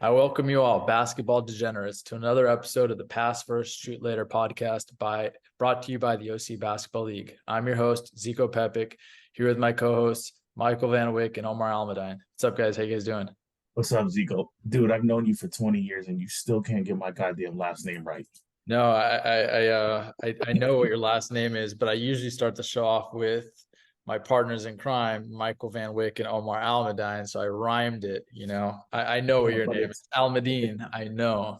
I welcome you all, basketball degenerates, to another episode of the Pass First Shoot Later podcast brought to you by the OC Basketball League. I'm your host, Zico Pepic, here with my co-hosts, Michael Van Wyck and Omar Almadine. What's up, guys? How you guys doing? What's up, Zico? Dude, I've known you for 20 years and you still can't get my goddamn last name right. No, I know what your last name is, but I usually start the show off with my partners in crime, Michael Van Wyck and Omar Almadine. So I rhymed it, I know what your name is. Almadine. I know.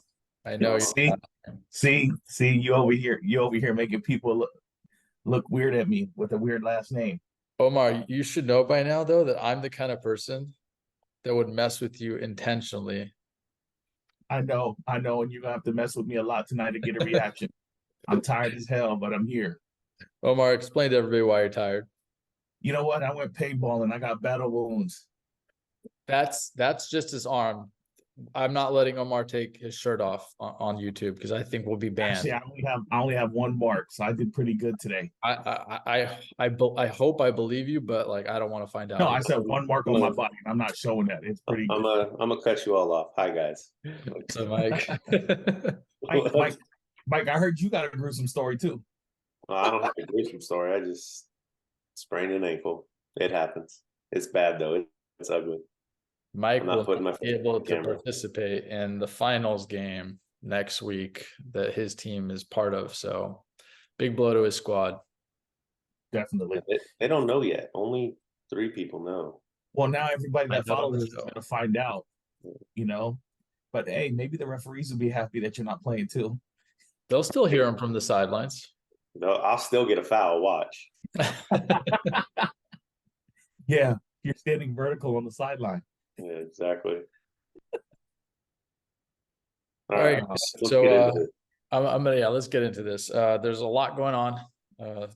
See, you over here making people look weird at me with a weird last name. Omar, you should know by now, though, that I'm the kind of person that would mess with you intentionally. I know, and you're gonna have to mess with me a lot tonight to get a reaction. I'm tired as hell, but I'm here. Omar, explain to everybody why you're tired. You know what? I went paintball and I got battle wounds. That's just his arm. I'm not letting Omar take his shirt off on YouTube because I think we'll be banned. Actually, I only have one mark, so I did pretty good today. I hope I believe you, but I don't want to find out. No, I said one mark on my body, and I'm not showing that. It's pretty good. I'm gonna cut you all off. Hi, guys. So, Mike. Mike, I heard you got a gruesome story too. Well, I don't have a gruesome story. I just sprained an ankle. It happens. It's bad though. It's ugly. Mike will be able to participate in the finals game next week that his team is part of. So big blow to his squad. Definitely. They don't know yet. Only 3 people know. Well, now everybody that follows is going to find out, But hey, maybe the referees will be happy that you're not playing too. They'll still hear him from the sidelines. I'll still get a foul. Watch. Yeah, you're standing vertical on the sideline. Yeah, exactly. All right. So let's get into this. There's a lot going on,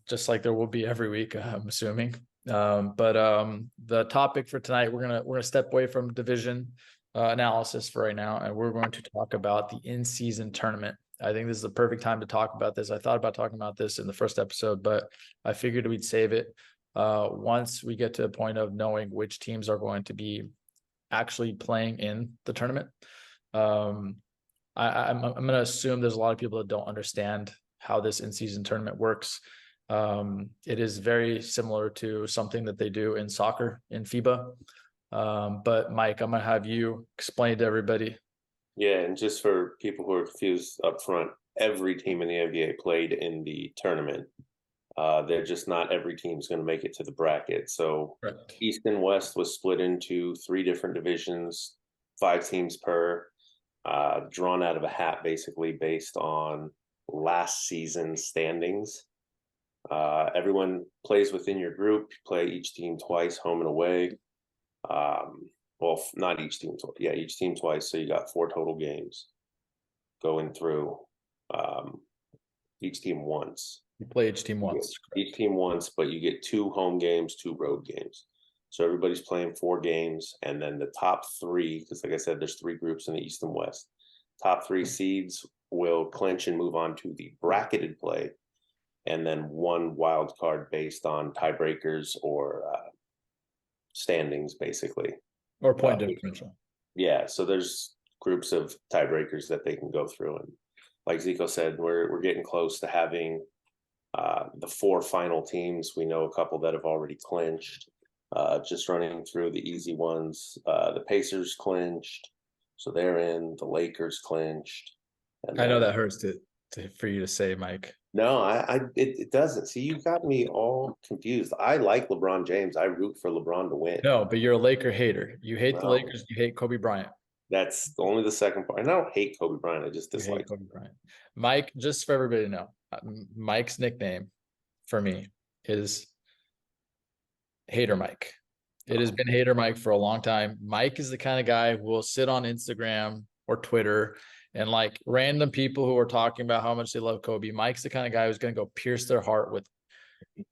just like there will be every week, I'm assuming. But the topic for tonight, we're gonna step away from division analysis for right now, and we're going to talk about the in-season tournament. I think this is the perfect time to talk about this. I thought about talking about this in the first episode, but I figured we'd save it once we get to the point of knowing which teams are going to be actually playing in the tournament. I'm going to assume there's a lot of people that don't understand how this in-season tournament works. It is very similar to something that they do in soccer in FIBA. But Mike, I'm going to have you explain to everybody. Yeah, and just for people who are confused up front, every team in the NBA played in the tournament. They're just not every team's going to make it to the bracket. So Correct. East and West was split into 3 different divisions, 5 teams per, drawn out of a hat, basically based on last season's standings. Everyone plays within your group. You play each team twice, home and away. Well, not each team twice. Yeah, each team twice. So you got 4 total games going through. Each team once. You play each team once. Each team once, but you get 2 home games, 2 road games. So everybody's playing 4 games, and then the top 3, because like I said, there's 3 groups in the East and West. Top 3 seeds will clinch and move on to the bracketed play, and then 1 wild card based on tiebreakers or standings, basically. Or point differential. Yeah, so there's groups of tiebreakers that they can go through, and like Zico said, we're getting close to having the 4 final teams. We know a couple that have already clinched. Just running through the easy ones. The Pacers clinched, so they're in. The Lakers clinched. I know that hurts for you to say, Mike. No, it doesn't. See, you got me all confused. I like LeBron James. I root for LeBron to win. No, but you're a Laker hater. You hate the Lakers. You hate Kobe Bryant. That's only the second part. And I don't hate Kobe Bryant. I just dislike Kobe Bryant. Mike, just for everybody to know, Mike's nickname for me is Hater Mike. It has been Hater Mike for a long time. Mike is the kind of guy who will sit on Instagram or Twitter and random people who are talking about how much they love Kobe. Mike's the kind of guy who's going to go pierce their heart with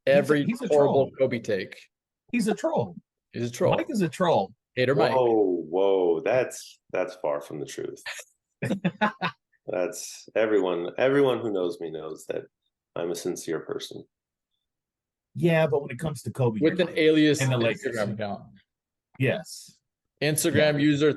every horrible Kobe take. He's a troll. He's a troll. Mike is a troll. Hater Mike. Whoa, that's far from the truth. That's everyone who knows me knows that I'm a sincere person. Yeah, but when it comes to Kobe, with an alias and the Instagram account. Yes. Instagram user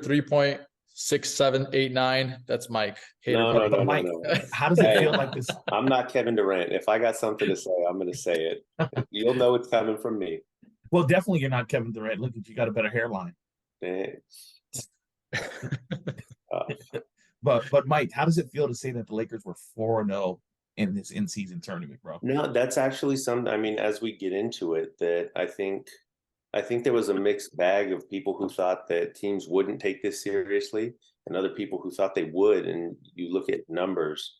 6, 7, 8, 9. That's Mike. No, Mike, no. how does it Hey, feel like this? I'm not Kevin Durant. If I got something to say, I'm going to say it. You'll know it's coming from me. Well, definitely you're not Kevin Durant. Look at you, got a better hairline. Eh, But Mike, how does it feel to say that the Lakers were 4-0 in this in-season tournament, bro? No, that's actually I mean, as we get into it, that I think there was a mixed bag of people who thought that teams wouldn't take this seriously and other people who thought they would. And you look at numbers.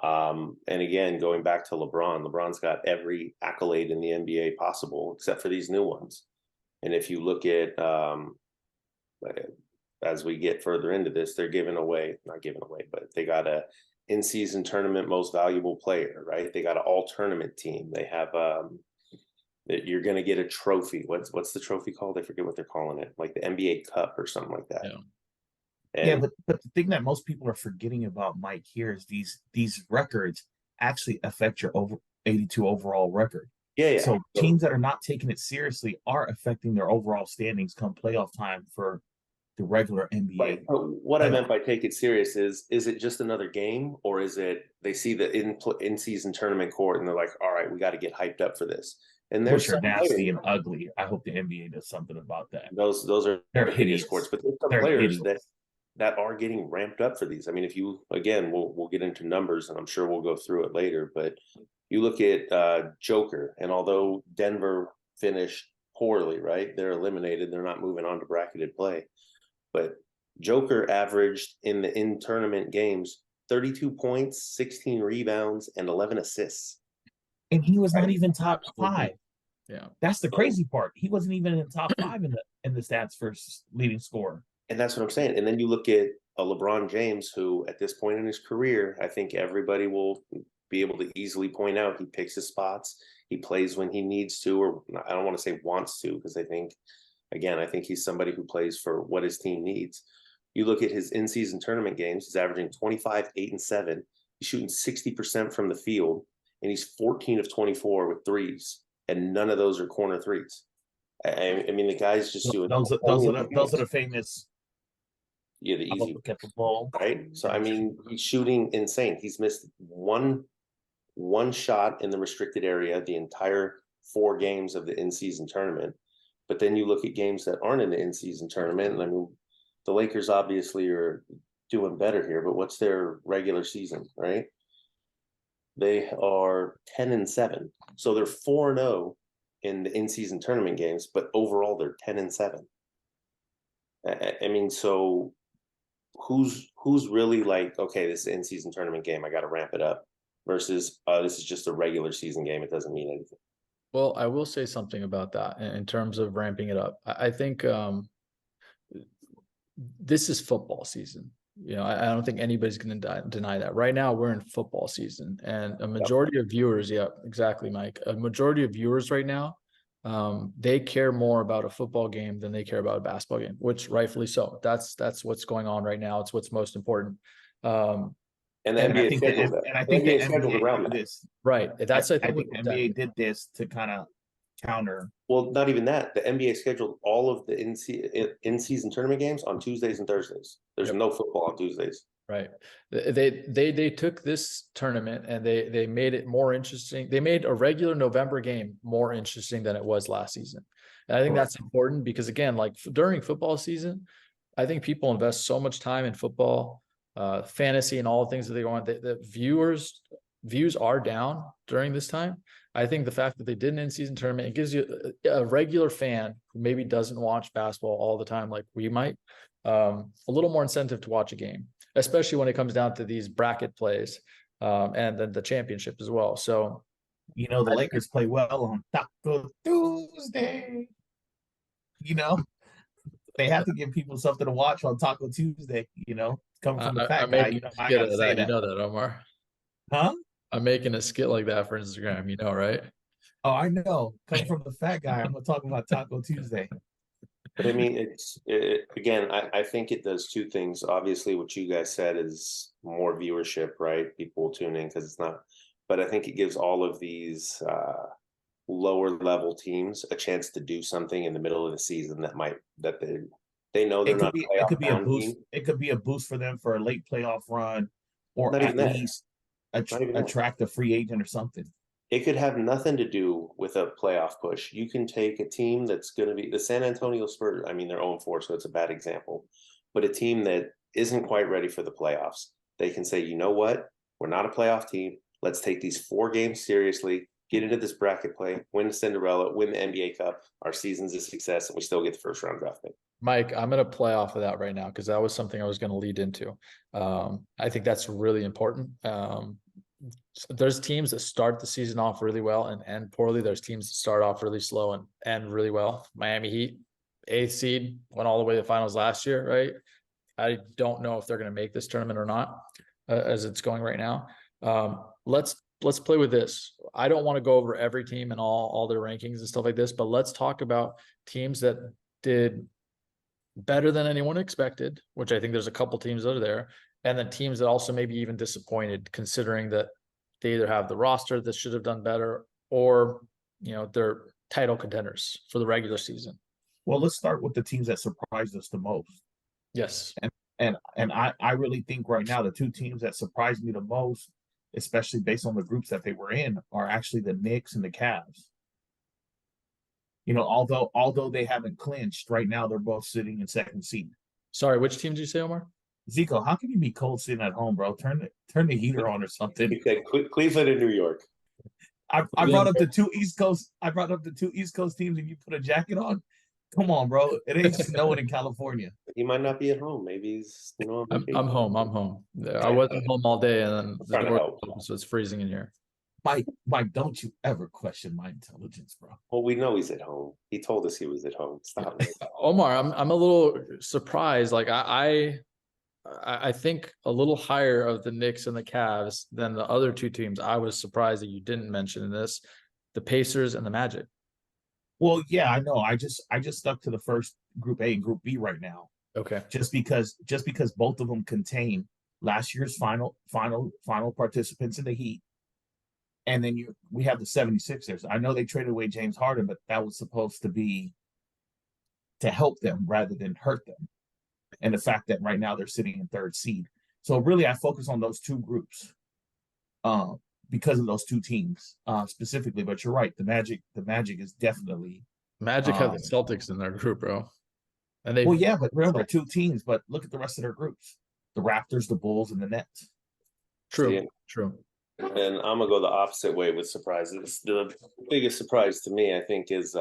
And again, going back to LeBron's got every accolade in the NBA possible, except for these new ones. And if you look at, as we get further into this, they're not giving away, but they got a in-season tournament most valuable player, right? They got an all-tournament team. They have, that you're going to get a trophy. What's the trophy called? I forget what they're calling it, like the NBA Cup or something like that. Yeah. Yeah, but the thing that most people are forgetting about Mike here is these records actually affect your 82 overall record. Yeah. So teams that are not taking it seriously are affecting their overall standings come playoff time for the regular NBA. Right. What I meant by take it serious is it just another game, or is it they see the in-season tournament court and they're like, all right, we got to get hyped up for this. And which are nasty and ugly. I hope the NBA does something about that. Those are they're hideous courts, but there's some players that are getting ramped up for these. I mean, if you we'll get into numbers and I'm sure we'll go through it later, but you look at Joker, and although Denver finished poorly, right? They're eliminated, they're not moving on to bracketed play. But Joker averaged in tournament games 32 points, 16 rebounds, and 11 assists. And he was not even top 5. Yeah, that's the crazy part. He wasn't even in the top 5 in the stats for leading scorer. And that's what I'm saying. And then you look at a LeBron James, who at this point in his career, I think everybody will be able to easily point out he picks his spots. He plays when he needs to, or I don't want to say wants to, because I think he's somebody who plays for what his team needs. You look at his in-season tournament games, he's averaging 25, 8, and 7. He's shooting 60% from the field, and he's 14 of 24 with threes, and none of those are corner threes. I mean, the guy's just doing those are the famous. Yeah, the easy get the ball, right? So I mean, he's shooting insane. He's missed one shot in the restricted area the entire 4 games of the in-season tournament. But then you look at games that aren't in the in-season tournament, and I mean, the Lakers obviously are doing better here. But what's their regular season, right? They are 10-7, so they're 4-0 in the in-season tournament games, but overall they're 10-7. I mean, so who's really like, okay, this is an in-season tournament game, I got to ramp it up, versus this is just a regular season game, it doesn't mean anything. Well, I will say something about that in terms of ramping it up. I think this is football season. I don't think anybody's going to deny that. Right now, we're in football season, and a majority of viewers, yeah, exactly, Mike. A majority of viewers right now, they care more about a football game than they care about a basketball game, which rightfully so. That's what's going on right now. It's what's most important. And the NBA scheduled around this. Right. I think the NBA did this to kind of counter. Well, not even that. The NBA scheduled all of the in-season tournament games on Tuesdays and Thursdays. There's no football on Tuesdays. Right. They took this tournament and they made it more interesting. They made a regular November game more interesting than it was last season. And I think that's important because, again, like during football season, I think people invest so much time in football, fantasy, and all the things that they go on. The views are down during this time. I think the fact that they did an in-season tournament, it gives you a regular fan who maybe doesn't watch basketball all the time like we might, a little more incentive to watch a game, especially when it comes down to these bracket plays and then the championship as well. So, the Lakers play well on Taco Tuesday. They have to give people something to watch on Taco Tuesday, coming from the fat guy. I gotta say that. You know that, Omar. Huh? I'm making a skit like that for Instagram, right? Oh, I know. Coming from the fat guy, I'm talking about Taco Tuesday. But I mean, again, I think it does 2 things. Obviously, what you guys said is more viewership, right? People will tune in because it's not. But I think it gives all of these lower level teams a chance to do something in the middle of the season that They know they're It could not be a it playoff could be a bound boost. team. It could be a boost for them for a late playoff run, or Not at even that. least Not even that. attract a free agent or something. It could have nothing to do with a playoff push. You can take a team that's going to be the San Antonio Spurs. I mean, they're 0-4, so it's a bad example. But a team that isn't quite ready for the playoffs, they can say, you know what? We're not a playoff team. Let's take these 4 games seriously, get into this bracket play, win the Cinderella, win the NBA Cup. Our season's a success, and we still get the first round draft pick. Mike, I'm going to play off of that right now because that was something I was going to lead into. I think that's really important. There's teams that start the season off really well and end poorly. There's teams that start off really slow and end really well. Miami Heat, 8th seed, went all the way to the finals last year, right? I don't know if they're going to make this tournament or not, as it's going right now. Let's play with this. I don't want to go over every team and all their rankings and stuff like this, but let's talk about teams that did better than anyone expected, which I think there's a couple teams that are there, and then teams that also maybe even disappointed, considering that they either have the roster that should have done better, or they're title contenders for the regular season. Well, let's start with the teams that surprised us the most. Yes, and I really think right now the 2 teams that surprised me the most, especially based on the groups that they were in, are actually the Knicks and the Cavs. Although they haven't clinched right now, they're both sitting in 2nd seed. Sorry, which team did you say, Omar? Zico, how can you be cold sitting at home, bro? Turn the heater on or something. You said Cleveland and New York. I brought up the 2 East Coast. I brought up the 2 East Coast teams, and you put a jacket on. Come on, bro. It ain't snowing in California. He might not be at home. Maybe he's I'm home. I wasn't home all day, and then the door opened, so it's freezing in here. Mike, don't you ever question my intelligence, bro. Well, we know he's at home. He told us he was at home. Stop it. Omar, I'm a little surprised. Like I think a little higher of the Knicks and the Cavs than the other 2 teams. I was surprised that you didn't mention in this, the Pacers and the Magic. Well, yeah, I know. I just stuck to the first Group A and Group B right now. Okay. Just because both of them contain last year's final participants in the Heat. And then we have the 76ers. I know they traded away James Harden, but that was supposed to be to help them rather than hurt them. And the fact that right now they're sitting in 3rd seed. So really I focus on those 2 groups because of those 2 teams specifically. But you're right, the Magic is definitely Magic have the Celtics in their group, bro. And well, yeah, but remember 2 teams, but look at the rest of their groups. The Raptors, the Bulls, and the Nets. True. And I'm gonna go the opposite way with surprises. The biggest surprise to me, I think, is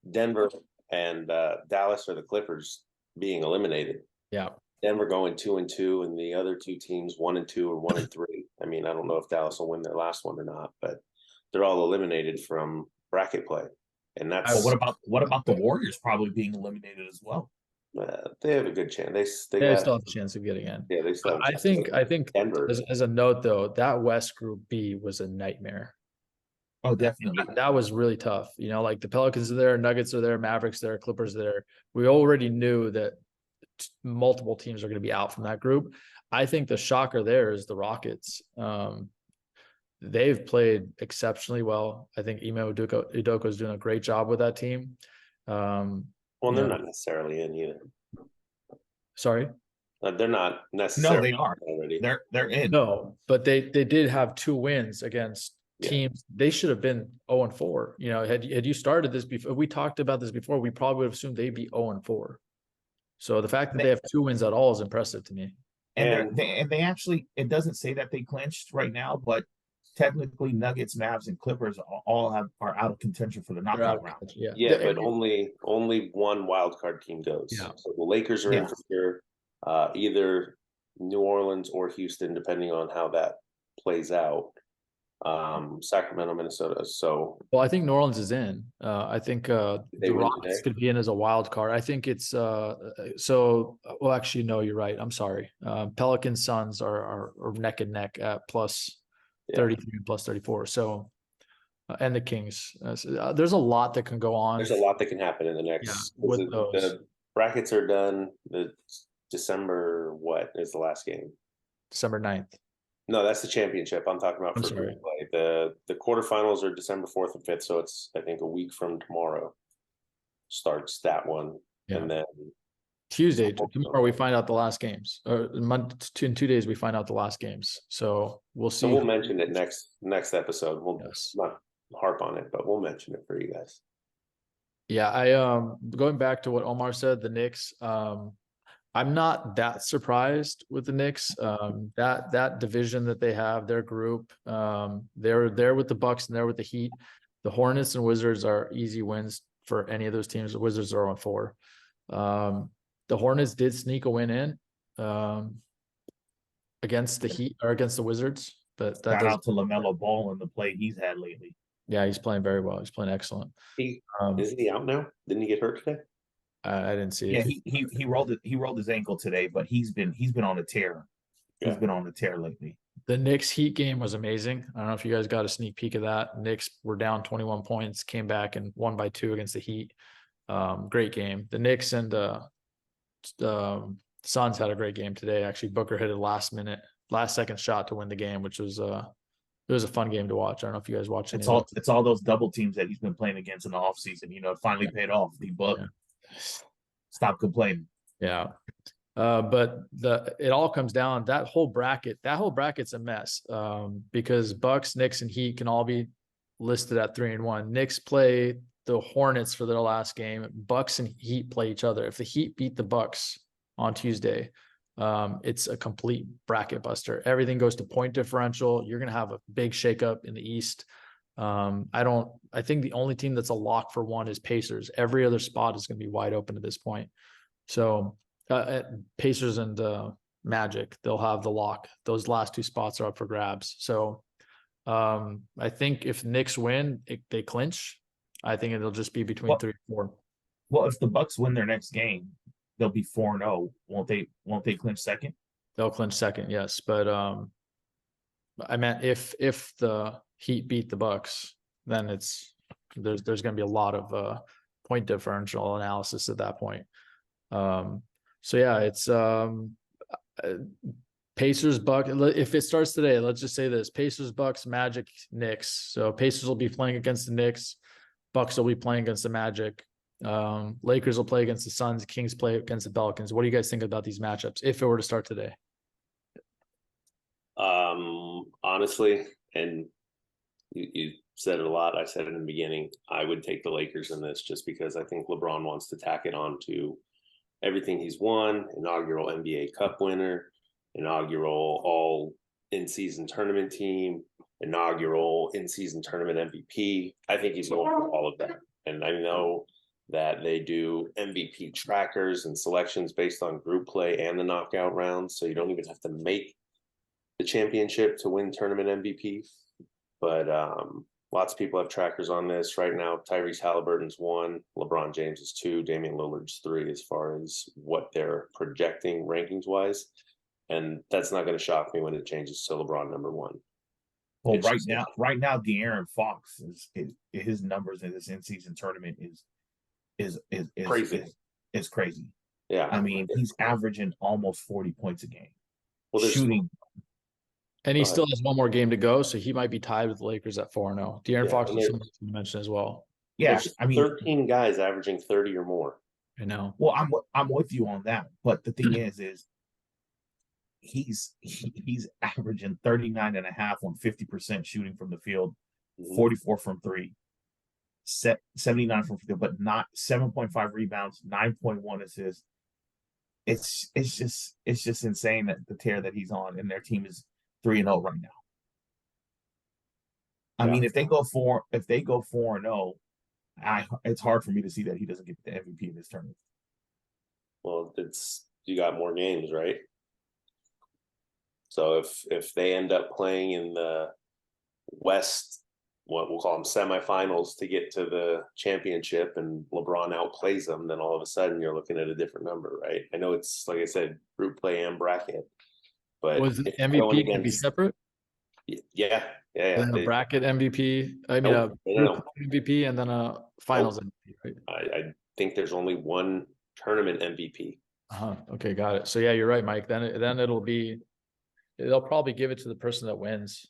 Denver and Dallas or the Clippers being eliminated. Yeah. Denver going 2-2, and the other 2 teams 1-2 or 1-3. I mean, I don't know if Dallas will win their last one or not, but they're all eliminated from bracket play. And that's what about the Warriors probably being eliminated as well? They have a good chance. They still have a chance of getting in. Yeah, they still. I think Denver. As a note though, that West Group B was a nightmare. Oh, definitely. That was really tough. Like the Pelicans are there, Nuggets are there, Mavericks there, Clippers there. We already knew that multiple teams are going to be out from that group. I think the shocker there is the Rockets. They've played exceptionally well. I think Ime Udoka is doing a great job with that team. Well, they're not necessarily in either. Sorry? They're not necessarily. No, they are already. They're in. No, but they did have 2 wins against teams. They should have been 0-4. Had you started this before, we talked about this before, we probably would have assumed they'd be 0-4. So the fact that they have 2 wins at all is impressive to me. And they actually, it doesn't say that they clinched right now, but technically Nuggets, Mavs, and Clippers all are out of contention for the knockout round. Yeah, but only one wild card team goes. Yeah. So the Lakers are in for sure. Either New Orleans or Houston, depending on how that plays out. Sacramento, Minnesota. So I think New Orleans is in. I think the Rockets could be in as a wild card. I think it's actually no, you're right. I'm sorry. Pelicans, Suns are neck and neck at plus 33 and plus 34. So and the Kings. There's a lot that can go on. There's a lot that can happen in the next. With those. The brackets are done. The December what is the last game? December 9th. No, that's the championship. I'm talking about for sorry. play. The quarterfinals are December 4th and 5th, so it's I think a week from tomorrow starts that one, and then Tuesday, tomorrow we find out the last games, or in 2 days we find out the last games. So we'll see. So we'll mention it next episode. We'll Yes. not harp on it, but we'll mention it for you guys. Yeah, I going back to what Omar said, the Knicks. I'm not that surprised with the Knicks. That division that they have, their group, they're there with the Bucks and they're with the Heat. The Hornets and Wizards are easy wins for any of those teams. The Wizards are on 4. The Hornets did sneak a win in against the Heat or against the Wizards, but that Shout out to LaMelo Ball and the play he's had lately. Yeah, he's playing very well. He's playing excellent. Isn't he out now? Didn't he get hurt today? I didn't see Yeah, it. he rolled his ankle today, but he's been on a tear. He's been on a tear lately. The Knicks Heat game was amazing. I don't know if you guys got a sneak peek of that. Knicks were down 21 points, came back and won by 2 against the Heat. Great game. The Knicks and Suns had a great game today. Actually, Booker hit a last second shot to win the game, which was it was a fun game to watch. I don't know if you guys watched it. It's all those double teams that he's been playing against in the offseason. You know, it finally paid off. The Buck. Stop complaining. Yeah. But it all comes down, that whole bracket's a mess. Because Bucks, Knicks, and Heat can all be listed at 3-1. Knicks play the Hornets for their last game. Bucks and Heat play each other. If the Heat beat the Bucks on Tuesday, it's a complete bracket buster. Everything goes to point differential. You're going to have a big shakeup in the East. I think the only team that's a lock for 1 is Pacers. Every other spot is going to be wide open at this point. So Pacers and Magic, they'll have the lock. Those last 2 spots are up for grabs. So I think if Knicks win, they clinch. I think it'll just be between 3 and 4. Well, if the Bucks win their next game, they'll be 4-0. Won't they clinch second? They'll clinch second, yes. But I meant if the Heat beat the Bucks, then there's going to be a lot of point differential analysis at that point. So yeah, it's Pacers, Bucks. If it starts today, let's just say this: Pacers, Bucks, Magic, Knicks. So Pacers will be playing against the Knicks, Bucks will be playing against the Magic, Lakers will play against the Suns, Kings play against the Pelicans. What do you guys think about these matchups if it were to start today? Honestly, and you said it a lot. I said it in the beginning. I would take the Lakers in this just because I think LeBron wants to tack it on to everything he's won. Inaugural NBA Cup winner, inaugural all in-season tournament team, inaugural in-season tournament MVP. I think he's going for all of that. And I know that they do MVP trackers and selections based on group play and the knockout rounds. So you don't even have to make the championship to win tournament MVP. But lots of people have trackers on this right now. Tyrese Halliburton's 1, LeBron James is 2, Damian Lillard's 3 as far as what they're projecting rankings wise. And that's not going to shock me when it changes to LeBron number 1. Well, right now, De'Aaron Fox is his numbers in this in-season tournament is crazy. Is crazy. Yeah, I mean, he's averaging almost 40 points a game. Well, shooting. And he still has 1 more game to go, so he might be tied with the Lakers at 4-0. De'Aaron Fox is something to mention as well. Yeah, I mean, 13 guys averaging 30 or more. I know. Well, I'm with you on that, but the thing is he's averaging 39.5 on 50% shooting from the field, 44 from 3, 79 from field, but not 7.5 rebounds, 9.1 assists. It's just insane that the tear that he's on, and their team is 3-0 right now. I mean, if they go 4-0, it's hard for me to see that he doesn't get the MVP in this tournament. Well, you got more games, right? So if they end up playing in the West, what we'll call them semifinals to get to the championship, and LeBron outplays them, then all of a sudden you're looking at a different number, right? I know it's, like I said, group play and bracket, but was the MVP going to be separate? Yeah. Then the bracket MVP, MVP, and then a finals MVP, right? I think there's only 1 tournament MVP. Okay, got it. So yeah, you're right, Mike. Then they'll probably give it to the person that wins,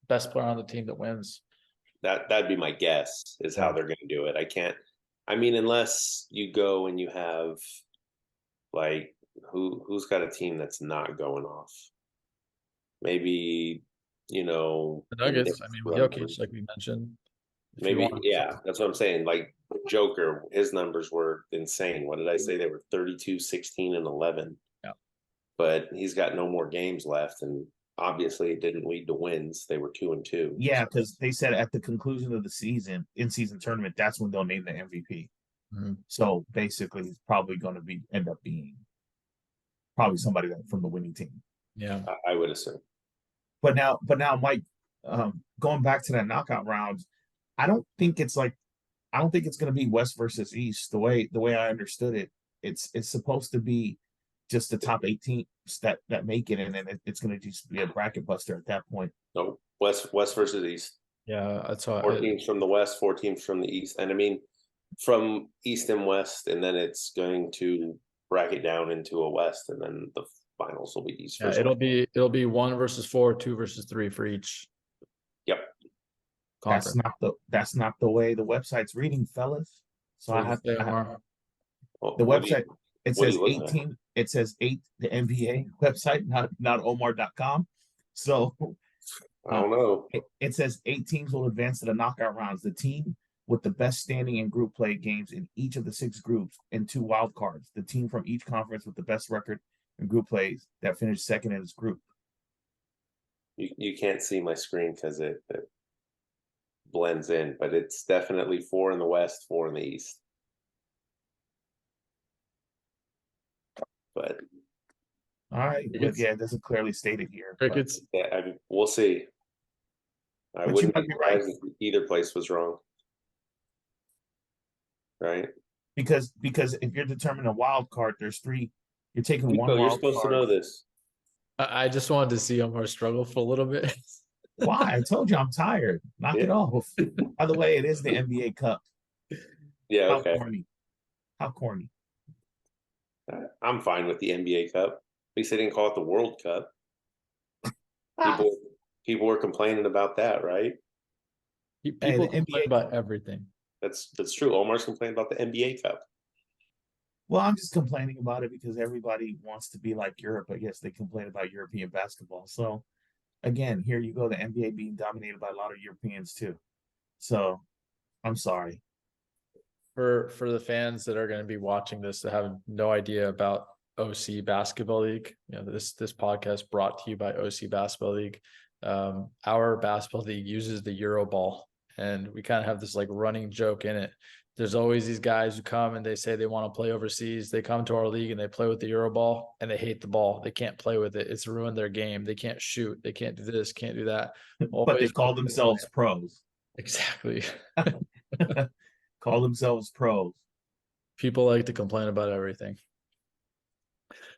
best player on the team that wins. That'd be my guess is how they're going to do it. Unless you go and you have Like who's got a team that's not going off? Maybe, The Nuggets. I mean, with Jokic, like we mentioned. Maybe, yeah, that's what I'm saying. Like Joker, his numbers were insane. What did I say? They were 32, 16, and 11. Yeah. But he's got no more games left, and obviously it didn't lead to wins. They were 2-2. Yeah, because they said at the conclusion of the season, in-season tournament, that's when they'll name the MVP. Mm-hmm. So basically, he's probably going to end up being probably somebody from the winning team. Yeah, I would assume. But now, Mike, going back to that knockout round, I don't think it's going to be West versus East. The way I understood it, it's supposed to be just the top 8 teams that make it, and then it's going to just be a bracket buster at that point. No, West versus East. Yeah, that's how 4 teams from the West, 4 teams from the East, and I mean from East and West, and then it's going to bracket down into a West, and then the finals will be East. Yeah, it'll be 1 versus 4, 2 versus 3 for each. Yep. Conference. That's not the way the website's reading, fellas. So I have to. The website it says 18. It says 8. The NBA website, not Omar.com. So I don't know. It says 8 teams will advance to the knockout rounds. The team with the best standing in group play games in each of the 6 groups and 2 wild cards. The team from each conference with the best record in group plays that finished second in its group. You can't see my screen because it blends in, but it's definitely 4 in the West, 4 in the East. But all right, but yeah, it doesn't clearly state it here. Crickets. Yeah, I mean, we'll see. I wouldn't be surprised if either place was wrong. Right? Because if you're determining a wild card, there's 3. You're taking one. You're supposed to know this. I just wanted to see Omar struggle for a little bit. Why? I told you I'm tired. Knock it off. By the way, it is the NBA Cup. Yeah, How okay. corny. How corny. I'm fine with the NBA Cup. At least they didn't call it the World Cup. People were complaining about that, right? People complain about everything. That's true. Omar's complaining about the NBA Cup. Well, I'm just complaining about it because everybody wants to be like Europe. I guess they complain about European basketball. So again, here you go, the NBA being dominated by a lot of Europeans too. So I'm sorry. For the fans that are going to be watching this that have no idea about OC Basketball League, this podcast brought to you by OC Basketball League. Our basketball league uses the Euro ball, and we kind of have this like running joke in it. There's always these guys who come and they say they want to play overseas. They come to our league and they play with the Euro ball and they hate the ball. They can't play with it. It's ruined their game. They can't shoot. They can't do this, can't do that. But they call themselves pros. Exactly. Call themselves pros. People like to complain about everything.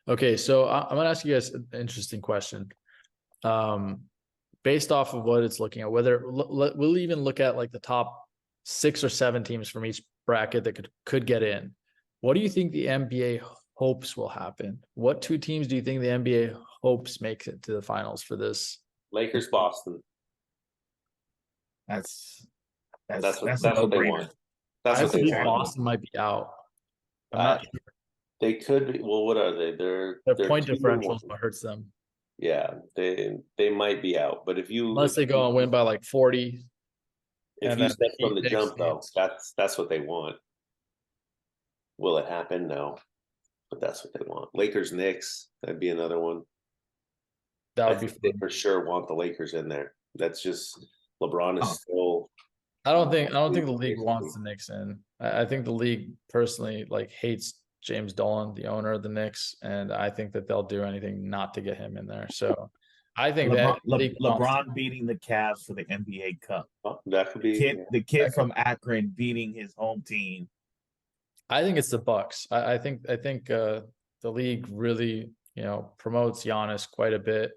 Okay, so I'm going to ask you guys an interesting question. Based off of what it's looking at, whether we'll even look at like the top 6 or 7 teams from each bracket that could get in. What do you think the NBA hopes will happen? What 2 teams do you think the NBA hopes makes it to the finals for this? Lakers, Boston. That's what they want. I think Boston might be out. I'm not sure. They could be. Well, what are they? Their point differential is what hurts them. Yeah, they might be out. But unless they go and win by like 40. If you step from the jump, though, that's what they want. Will it happen? No, but that's what they want. Lakers, Knicks, that'd be another one. That would be fun. They for sure want the Lakers in there. That's just LeBron is still. I don't think the league wants the Knicks in. I think the league personally hates James Dolan, the owner of the Knicks, and I think that they'll do anything not to get him in there. So I think LeBron beating the Cavs for the NBA Cup. Oh, that could be the kid from Akron beating his home team. I think it's the Bucks. I think the league really promotes Giannis quite a bit.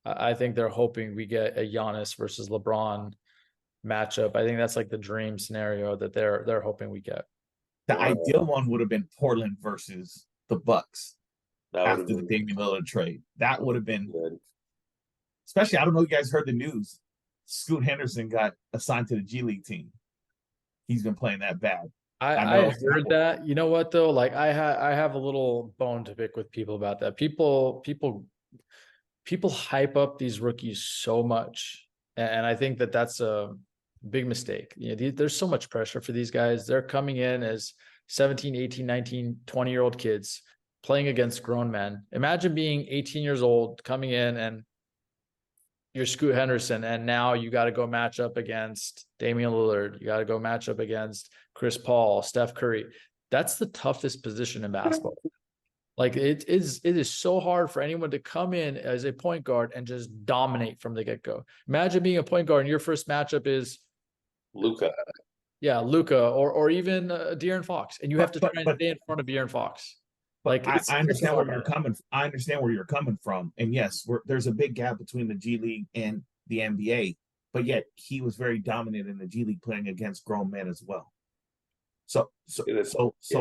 I think they're hoping we get a Giannis versus LeBron matchup. I think that's like the dream scenario that they're hoping we get. The ideal one would have been Portland versus the Bucks after the Damian Lillard trade. That would have been good. Especially, I don't know if you guys heard the news. Scoot Henderson got assigned to the G League team. He's been playing that bad. I heard that. You know what though? Like I have a little bone to pick with people about that. People hype up these rookies so much, and I think that that's a big mistake. You know, there's so much pressure for these guys. They're coming in as 17, 18, 19, 20-year-old kids playing against grown men. Imagine being 18 years old, coming in and you're Scoot Henderson, and now you got to go match up against Damian Lillard. You got to go match up against Chris Paul, Steph Curry. That's the toughest position in basketball. Like it is so hard for anyone to come in as a point guard and just dominate from the get-go. Imagine being a point guard and your first matchup is Luka. Yeah, Luka or even De'Aaron Fox, and you have to try and stay in front of De'Aaron Fox. Like I understand where you're coming. I understand where you're coming from, and yes, there's a big gap between the G League and the NBA. But yet he was very dominant in the G League, playing against grown men as well. So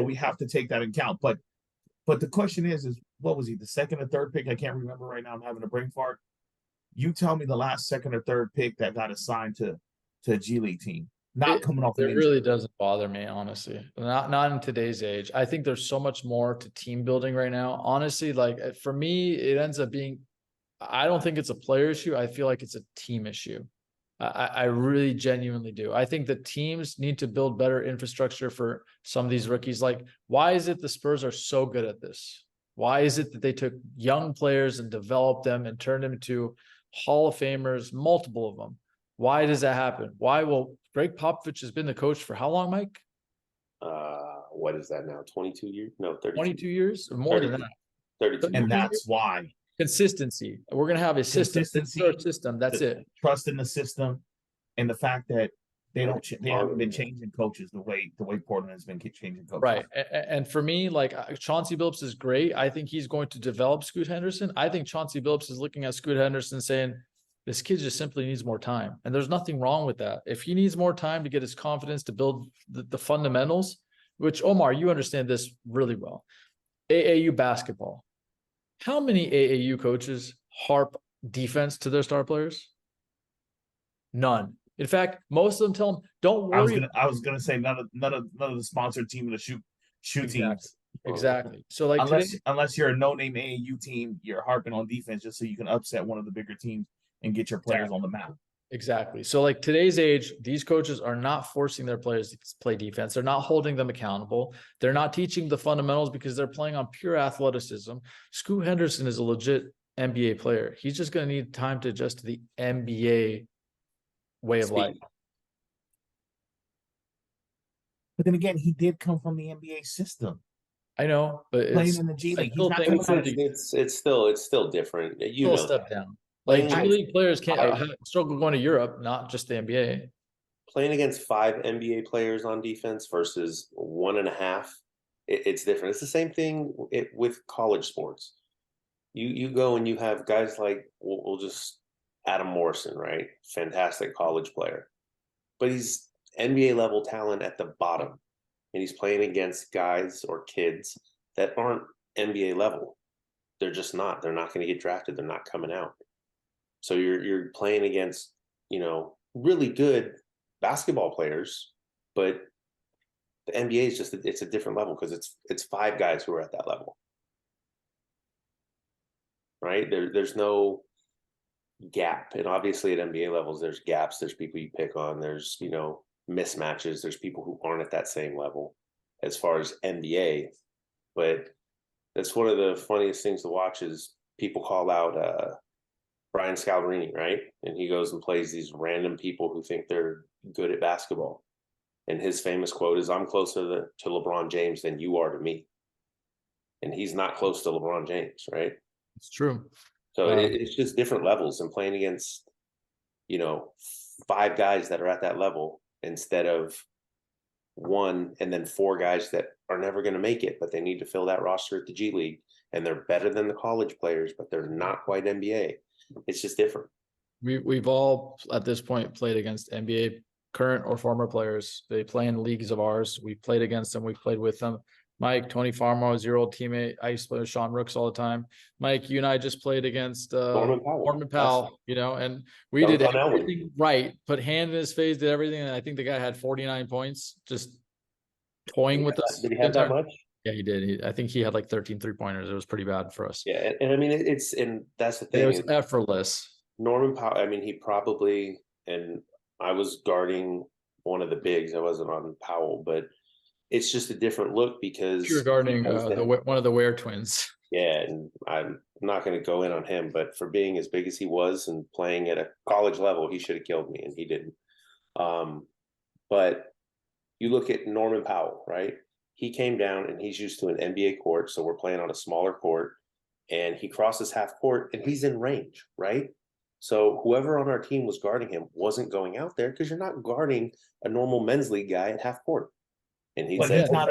we have to take that into account. But the question is what was he, the second or third pick? I can't remember right now. I'm having a brain fart. You tell me the last second or third pick that got assigned to a G League team. Coming off. It really doesn't bother me, honestly. Not in today's age. I think there's so much more to team building right now. Honestly, like for me, it ends up being, I don't think it's a player issue. I feel like it's a team issue. I really genuinely do. I think the teams need to build better infrastructure for some of these rookies. Like, why is it the Spurs are so good at this? Why is it that they took young players and developed them and turned them into Hall of Famers, multiple of them? Why does that happen? Why? Well, Greg Popovich has been the coach for how long, Mike? What is that now? 22 years? No, 32. 22 years? Or more than that. 32. And that's why. Consistency. We're going to have a system. That's it. Trust in the system, and the fact that they haven't been changing coaches the way Portland has been changing coaches. Right. And for me, like Chauncey Billups is great. I think he's going to develop Scoot Henderson. I think Chauncey Billups is looking at Scoot Henderson saying, this kid just simply needs more time. And there's nothing wrong with that. If he needs more time to get his confidence to build the fundamentals, which Omar, you understand this really well. AAU basketball. How many AAU coaches harp defense to their star players? None. In fact, most of them tell them, "Don't worry." I was gonna say none of the sponsored team of the shoot teams. Exactly. So like unless you're a no-name AAU team, you're harping on defense just so you can upset one of the bigger teams and get your players on the map. Exactly. So like today's age, these coaches are not forcing their players to play defense. They're not holding them accountable. They're not teaching the fundamentals because they're playing on pure athleticism. Scoot Henderson is a legit NBA player. He's just going to need time to adjust to the NBA way of life. But then again, he did come from the NBA system. I know, but playing in the G League, it's still different. You know, step down. Like G League players can't struggle going to Europe, not just the NBA. Playing against 5 NBA players on defense versus 1.5, it's different. It's the same thing with college sports. You go and you have guys like we'll just Adam Morrison, right? Fantastic college player, but he's NBA level talent at the bottom, and he's playing against guys or kids that aren't NBA level. They're just not. They're not going to get drafted. They're not coming out. So you're playing against, really good basketball players, but the NBA is just it's a different level because it's 5 guys who are at that level, right? There's no gap, and obviously at NBA levels there's gaps. There's people you pick on. There's mismatches. There's people who aren't at that same level as far as NBA, but that's one of the funniest things to watch is people call out Brian Scalabrine, right? And he goes and plays these random people who think they're good at basketball. And his famous quote is, "I'm closer to LeBron James than you are to me." And he's not close to LeBron James, right? It's true. So it's just different levels, and playing against, 5 guys that are at that level instead of 1 and then 4 guys that are never going to make it, but they need to fill that roster at the G League, and they're better than the college players, but they're not quite NBA. It's just different. We've all at this point played against NBA current or former players. They play in leagues of ours. We've played against them. We've played with them. Mike, Tony Farmer was your old teammate. I used to play with Sean Rooks all the time. Mike, you and I just played against Norman Powell, and we did everything right. Put hand in his face, did everything, and I think the guy had 49 points. Just toying with us. Did he have that much? Yeah, he did. I think he had like 13 3-pointers. It was pretty bad for us. Yeah, and I mean and that's the thing. It was effortless. Norman Powell. I mean, he probably, and I was guarding one of the bigs. I wasn't on Powell, but it's just a different look because You're guarding one of the Ware twins. Yeah, and I'm not going to go in on him, but for being as big as he was and playing at a college level, he should have killed me, and he didn't. But you look at Norman Powell, right? He came down and he's used to an NBA court, so we're playing on a smaller court, and he crosses half court and he's in range, right? So whoever on our team was guarding him wasn't going out there because you're not guarding a normal men's league guy at half court. And he said, Matt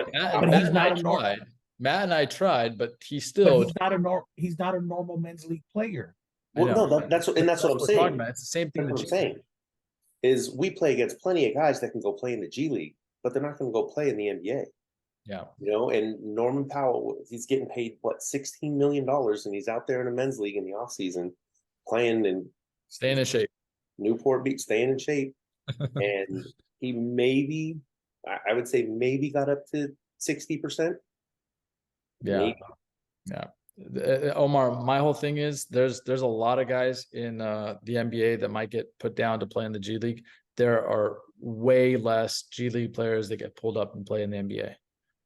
and I tried, but he's not a normal men's league player. Well, no, that's what I'm saying. It's the same thing. What I'm saying is we play against plenty of guys that can go play in the G League, but they're not going to go play in the NBA. Yeah, and Norman Powell, he's getting paid what, $16 million, and he's out there in a men's league in the off season, playing and staying in shape. Newport Beach, staying in shape, and he I would say maybe got up to 60%. Yeah. Omar, my whole thing is there's a lot of guys in the NBA that might get put down to play in the G League. There are way less G League players that get pulled up and play in the NBA.